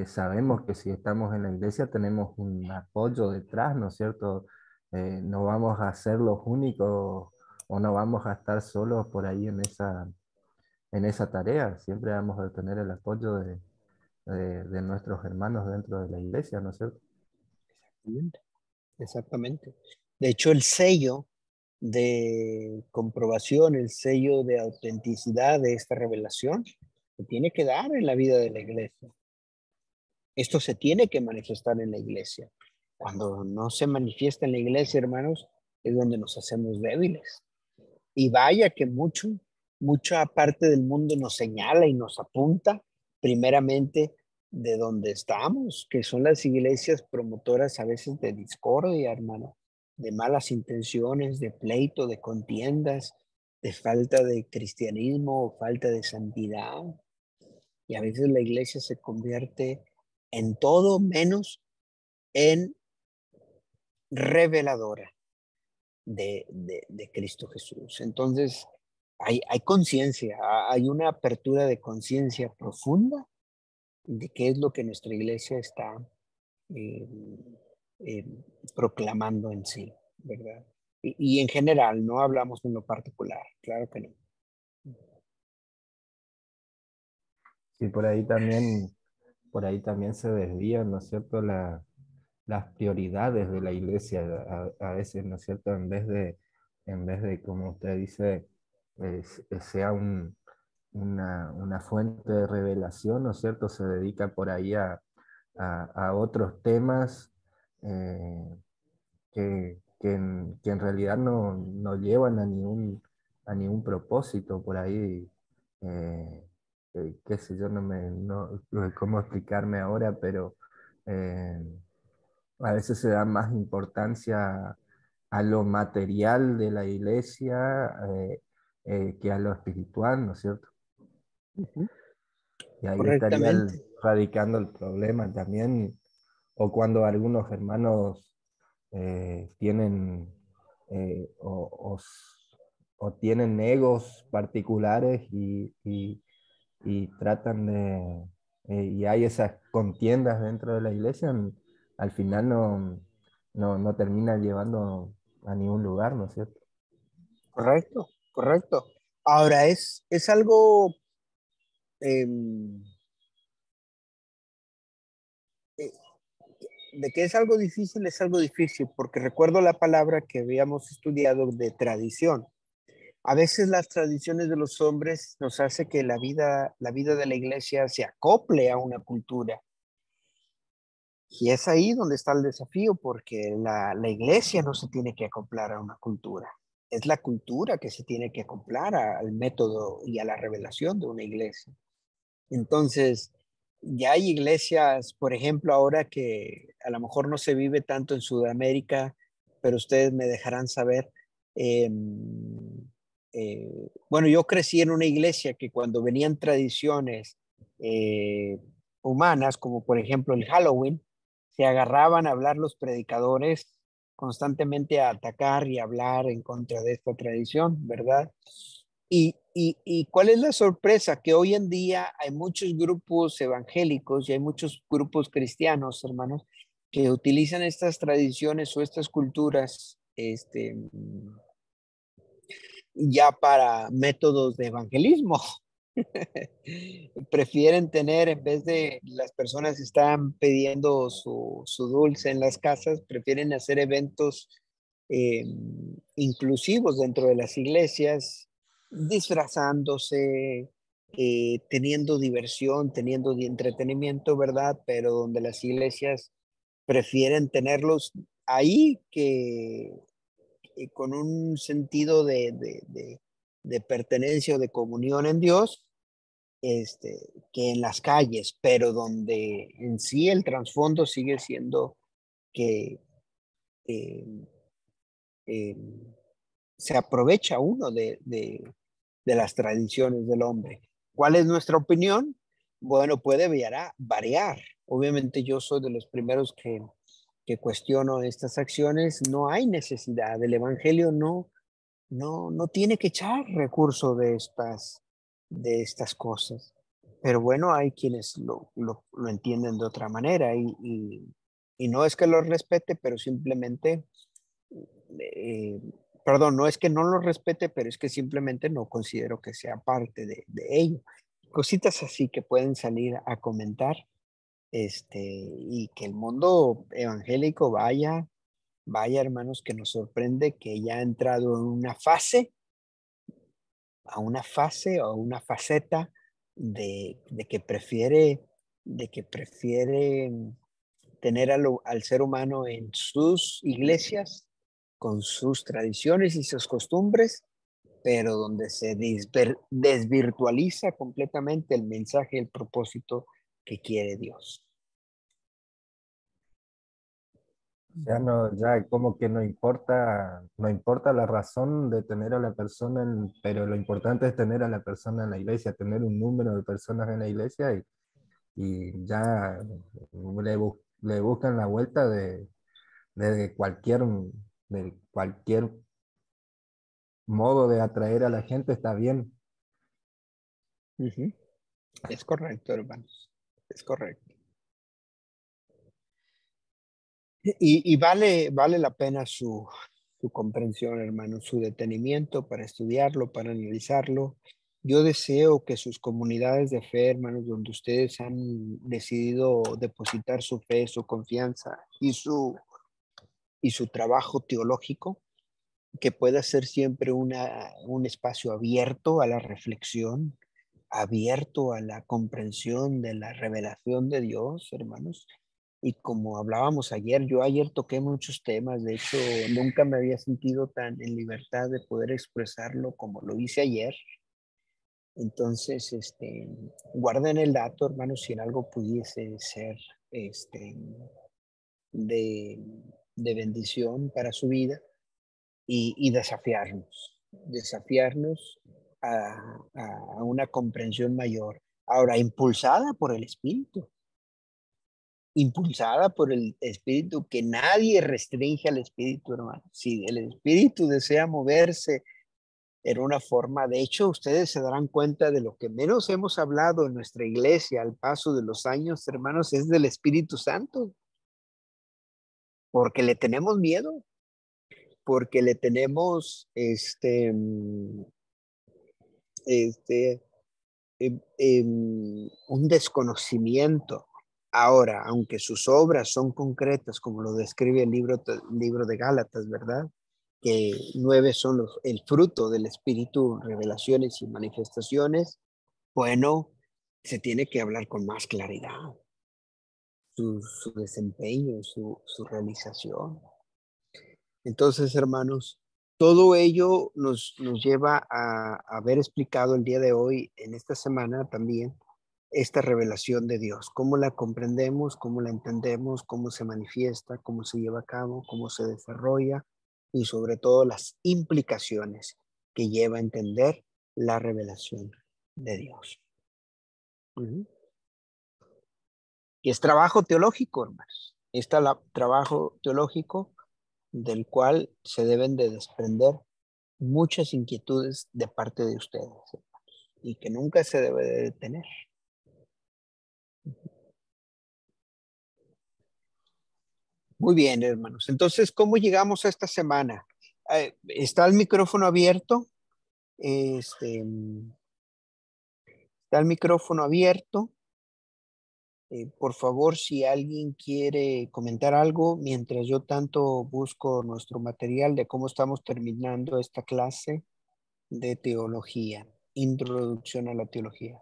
sabemos que si estamos en la iglesia tenemos un apoyo detrás, ¿no es cierto? No vamos a ser los únicos o no vamos a estar solos por ahí en esa tarea. Siempre vamos a tener el apoyo de nuestros hermanos dentro de la iglesia, ¿no es cierto? Exactamente. Exactamente. De hecho, el sello de comprobación, el sello de autenticidad de esta revelación, se tiene que dar en la vida de la iglesia. Esto se tiene que manifestar en la iglesia. Cuando no se manifiesta en la iglesia, hermanos, es donde nos hacemos débiles. Y vaya que mucha parte del mundo nos señala y nos apunta primeramente de donde estamos, que son las iglesias promotoras a veces de discordia, hermano, de malas intenciones, de pleito, de contiendas, de falta de cristianismo, falta de santidad. Y a veces la iglesia se convierte en todo menos en reveladora de Cristo Jesús. Entonces, hay conciencia, hay una apertura de conciencia profunda de qué es lo que nuestra iglesia está eh, eh, proclamando en sí, ¿verdad? Y en general, no hablamos en lo particular, claro que no. Sí, por ahí también se desvían, ¿no es cierto?, las prioridades de la iglesia a veces, ¿no es cierto?, en vez de, como usted dice, sea una fuente de revelación, ¿no es cierto?, se dedica por ahí a otros temas que en realidad no llevan a ningún propósito por ahí. eh, Qué sé yo, no sé cómo explicarme ahora, pero eh, a veces se da más importancia a lo material de la iglesia que a lo espiritual, ¿no es cierto? Ujú. Y ahí estaría Correctamente. radicando el problema también, o cuando algunos hermanos tienen o tienen egos particulares y tratan y hay esas contiendas dentro de la iglesia, al final no termina llevando a ningún lugar, ¿no es cierto? Correcto, correcto. Ahora es algo, em, eh, de que es algo difícil, porque recuerdo la palabra que habíamos estudiado de tradición. A veces las tradiciones de los hombres nos hace que la vida de la iglesia se acople a una cultura. Y es ahí donde está el desafío, porque la iglesia no se tiene que acoplar a una cultura. Es la cultura que se tiene que acoplar al método y a la revelación de una iglesia. Entonces, ya hay iglesias, por ejemplo, ahora que a lo mejor no se vive tanto en Sudamérica, pero ustedes me dejarán saber. eh, bueno, yo crecí en una iglesia que cuando venían tradiciones eh, humanas, como por ejemplo el Halloween, se agarraban a hablar los predicadores constantemente a atacar y hablar en contra de esta tradición, ¿verdad? Y cuál es la sorpresa? Que hoy en día hay muchos grupos evangélicos y hay muchos grupos cristianos, hermanos, que utilizan estas tradiciones o estas culturas, ya para métodos de evangelismo. Prefieren tener, en vez de las personas que están pidiendo su dulce en las casas, prefieren hacer eventos eh, inclusivos dentro de las iglesias, disfrazándose, teniendo diversión, teniendo entretenimiento, ¿verdad? Pero donde las iglesias prefieren tenerlos ahí que con un sentido de pertenencia o de comunión en Dios, que en las calles, pero donde en sí el trasfondo sigue siendo que eh, eh, se aprovecha uno de las tradiciones del hombre. ¿Cuál es nuestra opinión? Bueno, puede variar. Obviamente yo soy de los primeros que cuestiono estas acciones. No hay necesidad. El Evangelio no tiene que echar recurso de estas cosas. Pero bueno, hay quienes lo entienden de otra manera y no es que lo respete, pero simplemente, eh, perdón, no es que no lo respete, pero es que simplemente no considero que sea parte de ello. Cositas así que pueden salir a comentar, y que el mundo evangélico vaya hermanos, que nos sorprende que ya ha entrado en una fase a una fase o una faceta de que prefiere de que prefieren tener al ser humano en sus iglesias, con sus tradiciones y sus costumbres, pero donde se desvirtualiza completamente el mensaje y el propósito que quiere Dios. Ya no, ya como que no importa la razón de tener a la persona, pero lo importante es tener a la persona en la iglesia, tener un número de personas en la iglesia y ya le buscan la vuelta de cualquier modo de atraer a la gente está bien. Uh-huh. Es correcto, hermanos, es correcto. Y vale la pena su comprensión, hermano, su detenimiento para estudiarlo, para analizarlo. Yo deseo que sus comunidades de fe, hermanos, donde ustedes han decidido depositar su fe, su confianza y su trabajo teológico, que pueda ser siempre un espacio abierto a la reflexión, abierto a la comprensión de la revelación de Dios, hermanos. Y como hablábamos ayer, yo ayer toqué muchos temas, de hecho nunca me había sentido tan en libertad de poder expresarlo como lo hice ayer. Entonces, guarden el dato, hermanos, si en algo pudiese ser de, de bendición para su vida y desafiarnos a una comprensión mayor. Ahora, impulsada por el Espíritu, que nadie restringe al Espíritu, hermano. Si el Espíritu desea moverse en una forma, de hecho, ustedes se darán cuenta de lo que menos hemos hablado en nuestra iglesia al paso de los años, hermanos, es del Espíritu Santo, porque le tenemos miedo, porque le tenemos un desconocimiento. Ahora, aunque sus obras son concretas, como lo describe el libro de Gálatas, ¿verdad? Que 9 son el fruto del Espíritu, revelaciones y manifestaciones. Bueno, se tiene que hablar con más claridad. Su desempeño, su realización. Entonces, hermanos, todo ello nos lleva a haber explicado el día de hoy, en esta semana también, esta revelación de Dios, cómo la comprendemos, cómo la entendemos, cómo se manifiesta, cómo se lleva a cabo, cómo se desarrolla y sobre todo las implicaciones que lleva a entender la revelación de Dios. Uh-huh. Y es trabajo teológico, hermanos. Trabajo teológico del cual se deben de desprender muchas inquietudes de parte de ustedes, hermanos, y que nunca se debe de detener. Muy bien, hermanos. Entonces, ¿cómo llegamos a esta semana? ¿Está el micrófono abierto? Está el micrófono abierto. Por favor, si alguien quiere comentar algo, mientras yo tanto busco nuestro material de cómo estamos terminando esta clase de teología, introducción a la teología.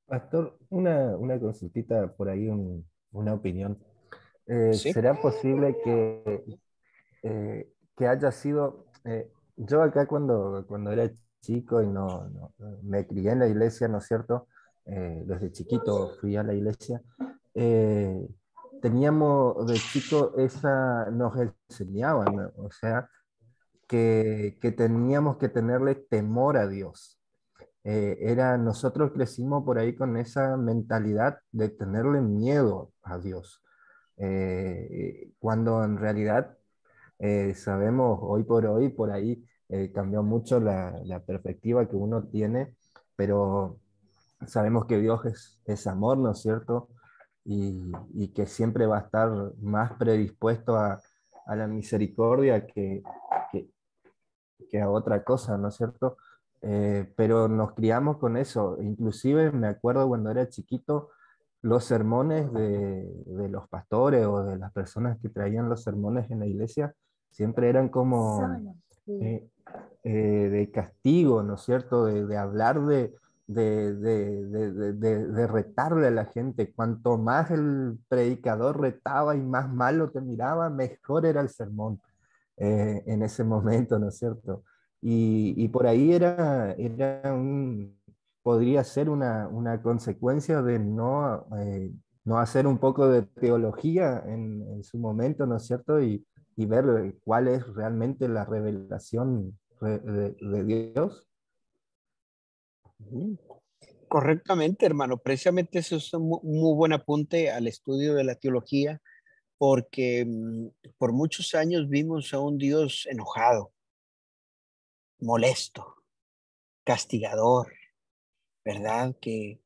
Pastor, una consultita por ahí, una opinión. ¿Sí? ¿Será posible que haya sido, yo acá cuando era chico y me crié en la iglesia, ¿no es cierto? Desde chiquito fui a la iglesia. eh, Teníamos de chico nos enseñaban, ¿no? O sea, que teníamos que tenerle temor a Dios. Nosotros crecimos por ahí con esa mentalidad de tenerle miedo a Dios, cuando en realidad sabemos hoy por ahí cambió mucho la perspectiva que uno tiene, pero sabemos que Dios es amor, ¿no es cierto? Y que siempre va a estar más predispuesto a la misericordia que, que a otra cosa, ¿no es cierto? Pero nos criamos con eso. Inclusive me acuerdo cuando era chiquito, los sermones de los pastores o de las personas que traían los sermones en la iglesia siempre eran como de castigo, ¿no es cierto? De hablar de retarle a la gente. Cuanto más el predicador retaba y más malo te miraba, mejor era el sermón en ese momento, ¿no es cierto? Y por ahí podría ser una consecuencia de no hacer un poco de teología en su momento, ¿no es cierto? Y ver cuál es realmente la revelación de Dios. Ujú. Correctamente, hermano. Precisamente eso es un muy buen apunte al estudio de la teología, porque por muchos años vimos a un Dios enojado, molesto, castigador, ¿verdad? Que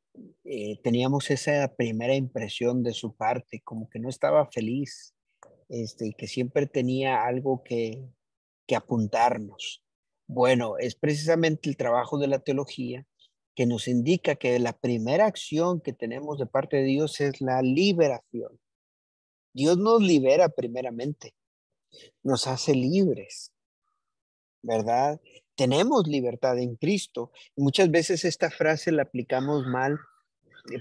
teníamos esa primera impresión de su parte, como que no estaba feliz, y que siempre tenía algo que apuntarnos. Bueno, es precisamente el trabajo de la teología que nos indica que la primera acción que tenemos de parte de Dios es la liberación. Dios nos libera primeramente, nos hace libres, ¿verdad? Tenemos libertad en Cristo. Muchas veces esta frase la aplicamos mal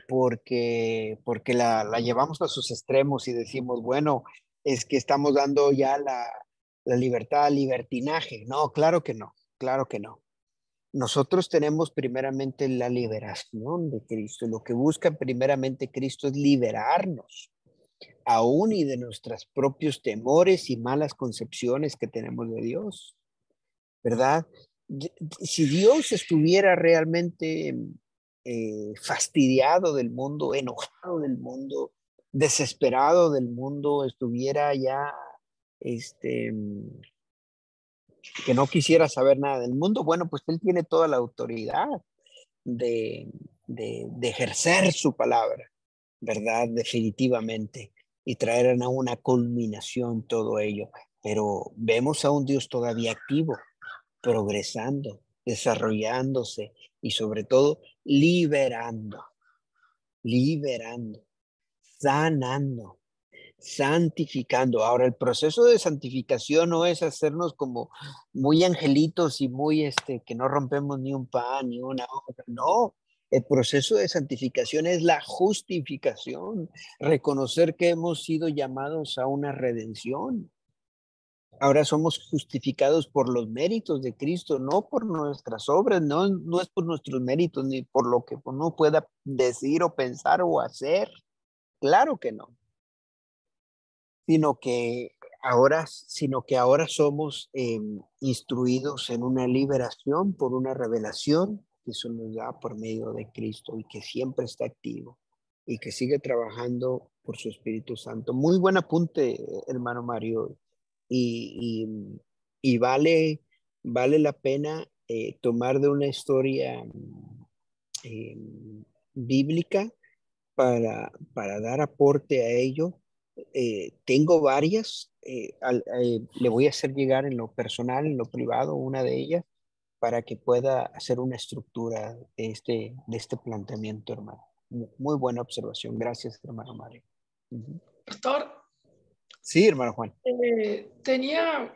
porque la llevamos a sus extremos y decimos, bueno, es que estamos dando ya la libertad al libertinaje. No, claro que no, claro que no. Nosotros tenemos primeramente la liberación de Cristo. Lo que busca primeramente Cristo es liberarnos, aún y de nuestros propios temores y malas concepciones que tenemos de Dios, ¿verdad? Si Dios estuviera realmente fastidiado del mundo, enojado del mundo, desesperado del mundo, estuviera ya, este, que no quisiera saber nada del mundo, bueno, pues Él tiene toda la autoridad de, de ejercer su palabra, ¿verdad? Definitivamente, y traer a una culminación todo ello. Pero vemos a un Dios todavía activo, progresando, desarrollándose y sobre todo liberando, sanando, santificando. Ahora, el proceso de santificación no es hacernos como muy angelitos y muy, que no rompemos ni un pan, ni una hoja, no. El proceso de santificación es la justificación, reconocer que hemos sido llamados a una redención. Ahora somos justificados por los méritos de Cristo, no por nuestras obras, no es por nuestros méritos, ni por lo que uno pueda decir o pensar o hacer. Claro que no, sino que ahora somos instruidos en una liberación por una revelación que eso nos da por medio de Cristo y que siempre está activo y que sigue trabajando por su Espíritu Santo. Muy buen apunte, hermano Mario, y, vale la pena tomar de una historia eh, bíblica para dar aporte a ello. Tengo varias, le voy a hacer llegar en lo personal, en lo privado, una de ellas, para que pueda hacer una estructura de este planteamiento, hermano. Muy buena observación. Gracias, hermano Mario. Ujú. Pastor, Sí, hermano Juan. tenía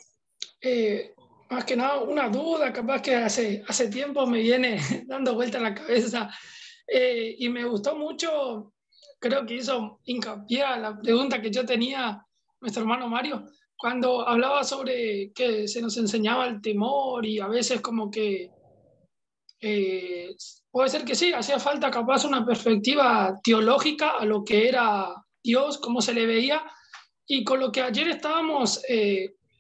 más que nada una duda, capaz que hace tiempo me viene dando vuelta en la cabeza y me gustó mucho, creo que hizo hincapié a la pregunta que yo tenía nuestro hermano Mario, cuando hablaba sobre que se nos enseñaba el temor y a veces como que eh, puede ser que sí, hacía falta capaz una perspectiva teológica a lo que era Dios, cómo se le veía, y con lo que ayer estábamos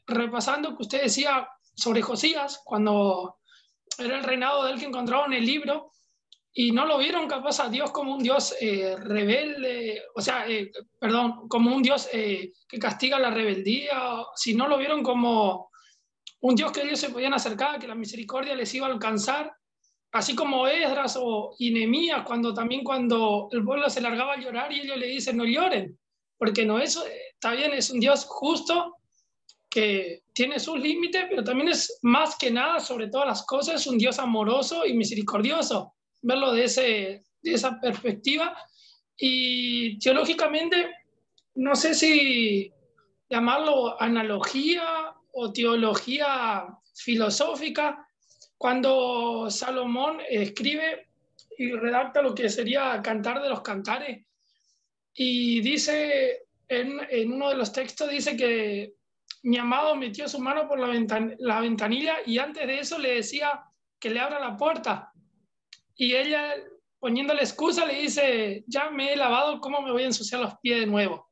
repasando, que usted decía sobre Josías, cuando era el reinado de él que encontraron en el libro, y no lo vieron capaz a Dios como un Dios rebelde, o sea, perdón, como un Dios que castiga la rebeldía, si no lo vieron como un Dios que ellos se podían acercar, que la misericordia les iba a alcanzar, así como Esdras y Nehemías, cuando el pueblo se largaba a llorar y ellos le dicen no lloren, porque no es, está bien, es un Dios justo que tiene sus límites, pero también es más que nada, sobre todas las cosas, un Dios amoroso y misericordioso. Verlo de esa perspectiva. Y teológicamente, no sé si llamarlo analogía o teología filosófica, cuando Salomón escribe y redacta lo que sería Cantar de los Cantares. Y dice, en uno de los textos, dice que mi amado metió su mano por la ventanilla y antes de eso le decía que le abra la puerta. Y ella, poniéndole excusa, le dice, ya me he lavado, ¿cómo me voy a ensuciar los pies de nuevo?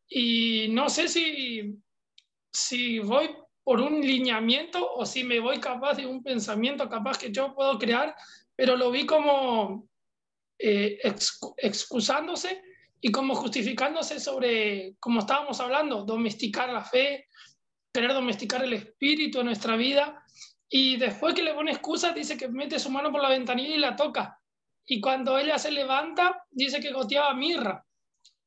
Y no sé si voy por un lineamiento o si me voy capaz de un pensamiento capaz que yo puedo crear, pero lo vi como excusándose y como justificándose sobre, como estábamos hablando, domesticar la fe, querer domesticar el espíritu en nuestra vida. Y después que le pone excusas, dice que mete su mano por la ventanilla y la toca. Y cuando ella se levanta, dice que goteaba mirra.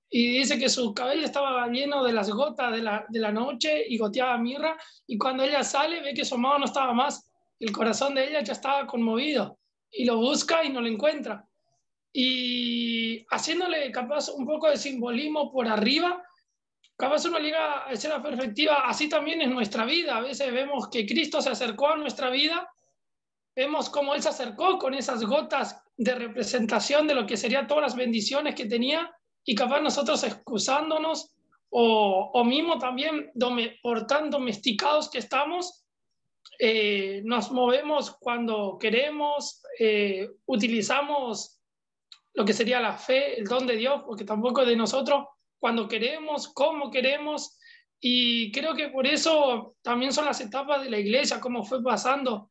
Y dice que su cabello estaba lleno de las gotas de la noche y goteaba mirra. Y cuando ella sale, ve que su amado no estaba más. El corazón de ella ya estaba conmovido. Y lo busca y no lo encuentra. Y haciéndole capaz un poco de simbolismo por arriba, capaz uno llega a esa perspectiva, así también es nuestra vida. A veces vemos que Cristo se acercó a nuestra vida, vemos cómo Él se acercó con esas gotas de representación de lo que serían todas las bendiciones que tenía, y capaz nosotros excusándonos o mismo también por tan domesticados que estamos, nos movemos cuando queremos, utilizamos lo que sería la fe, el don de Dios, porque tampoco es de nosotros, cuando queremos, cómo queremos. Y creo que por eso también son las etapas de la iglesia, cómo fue pasando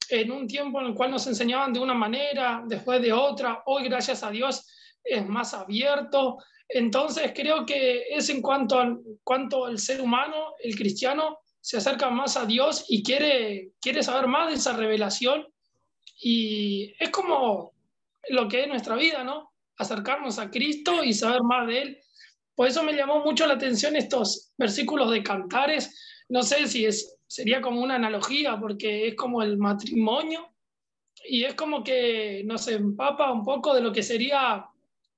en un tiempo en el cual nos enseñaban de una manera, después de otra. Hoy, gracias a Dios, es más abierto. Entonces, creo que es en cuanto el ser humano, el cristiano, se acerca más a Dios y quiere saber más de esa revelación. Y es como lo que es nuestra vida, ¿no? Acercarnos a Cristo y saber más de Él. Por eso me llamó mucho la atención estos versículos de Cantares. No sé si sería como una analogía, porque es como el matrimonio y es como que nos empapa un poco de lo que sería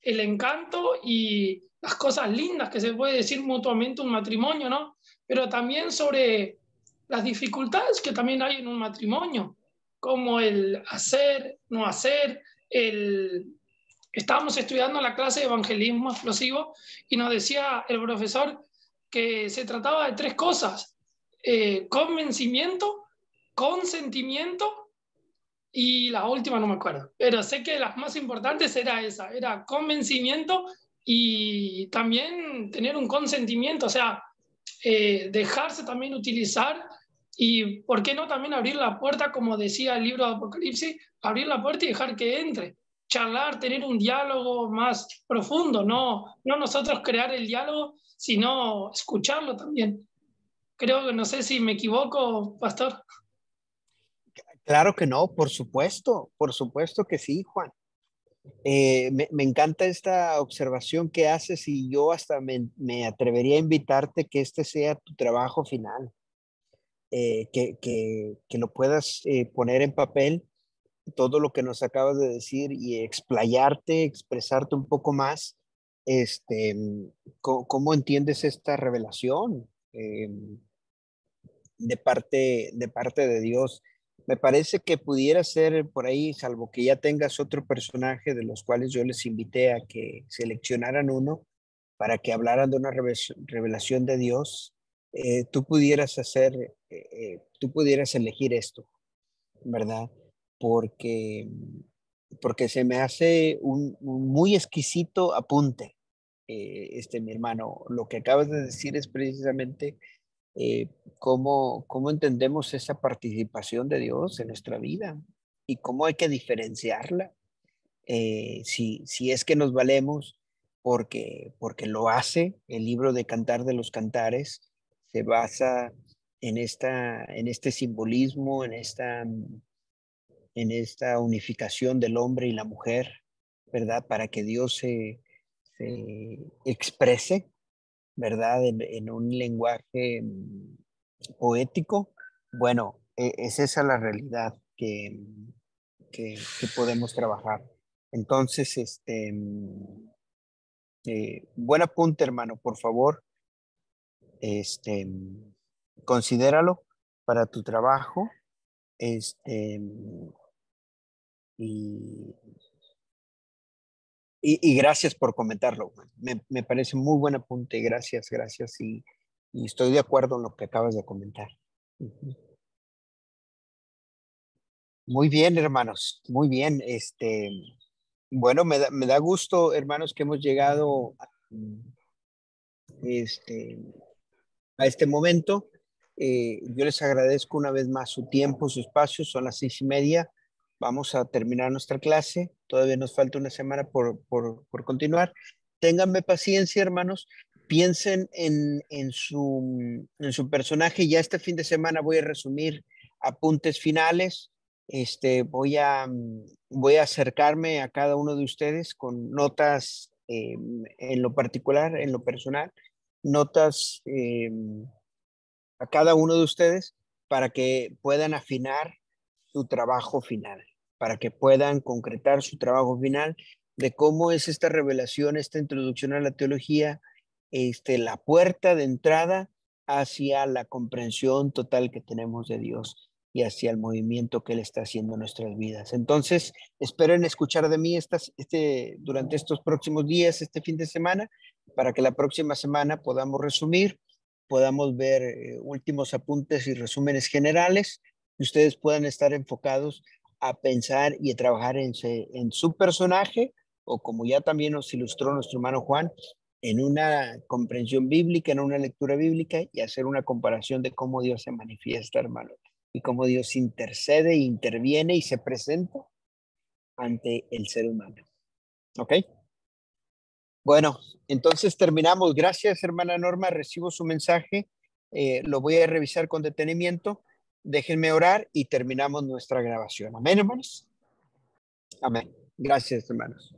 el encanto y las cosas lindas que se puede decir mutuamente un matrimonio, ¿no? Pero también sobre las dificultades que también hay en un matrimonio, como el hacer, no hacer, el... Estábamos estudiando la clase de evangelismo explosivo y nos decía el profesor que se trataba de tres cosas: convencimiento, consentimiento y la última no me acuerdo, pero sé que las más importantes era esa, era convencimiento y también tener un consentimiento, o sea, dejarse también utilizar y, ¿por qué no también abrir la puerta, como decía el libro de Apocalipsis, abrir la puerta y dejar que entre, charlar, tener un diálogo más profundo, no nosotros crear el diálogo, sino escucharlo también. Creo que no sé si me equivoco, pastor. Claro que no, por supuesto que sí, Juan. Me encanta esta observación que haces y yo hasta me atrevería a invitarte que este sea tu trabajo final, que lo puedas poner en papel todo lo que nos acabas de decir y explayarte, expresarte un poco más, este, cómo entiendes esta revelación de parte de Dios. Me parece que pudiera ser por ahí, salvo que ya tengas otro personaje de los cuales yo les invité a que seleccionaran uno para que hablaran de una revelación de Dios, tú pudieras elegir esto, ¿verdad? Porque, porque se me hace un muy exquisito apunte, mi hermano. Lo que acabas de decir es precisamente cómo entendemos esa participación de Dios en nuestra vida y cómo hay que diferenciarla. Si es que nos valemos porque lo hace el libro de Cantar de los Cantares, se basa en este simbolismo, en esta unificación del hombre y la mujer, ¿verdad? Para que Dios se exprese, ¿verdad? En un lenguaje poético. Bueno, es esa la realidad que podemos trabajar. Entonces, buen apunte, hermano, por favor, este, considéralo para tu trabajo. Este, Y, y gracias por comentarlo, Juan. Me parece muy buen apunte. Gracias, gracias. Y estoy de acuerdo en lo que acabas de comentar. Ujú. Muy bien, hermanos. Muy bien. Bueno, me da gusto, hermanos, que hemos llegado este, a este momento. Yo les agradezco una vez más su tiempo, su espacio. Son las 6:30. Vamos a terminar nuestra clase. Todavía nos falta una semana por continuar. Ténganme paciencia, hermanos. Piensen en su personaje. Ya este fin de semana voy a resumir apuntes finales. Voy a acercarme a cada uno de ustedes con notas en lo particular, en lo personal, notas a cada uno de ustedes para que puedan afinar su trabajo final, para que puedan concretar su trabajo final de cómo es esta revelación, esta introducción a la teología, la puerta de entrada hacia la comprensión total que tenemos de Dios y hacia el movimiento que Él está haciendo en nuestras vidas. Entonces, esperen escuchar de mí durante estos próximos días, este fin de semana, para que la próxima semana podamos resumir, podamos ver últimos apuntes y resúmenes generales, y ustedes puedan estar enfocados a pensar y a trabajar en su personaje, o como ya también nos ilustró nuestro hermano Juan, en una comprensión bíblica, en una lectura bíblica, y hacer una comparación de cómo Dios se manifiesta, hermano, y cómo Dios intercede, interviene y se presenta ante el ser humano. ¿Ok? Bueno, entonces terminamos. Gracias, hermana Norma. Recibo su mensaje. Lo voy a revisar con detenimiento. Déjenme orar y terminamos nuestra grabación. Amén, hermanos. Amén. Gracias, hermanos.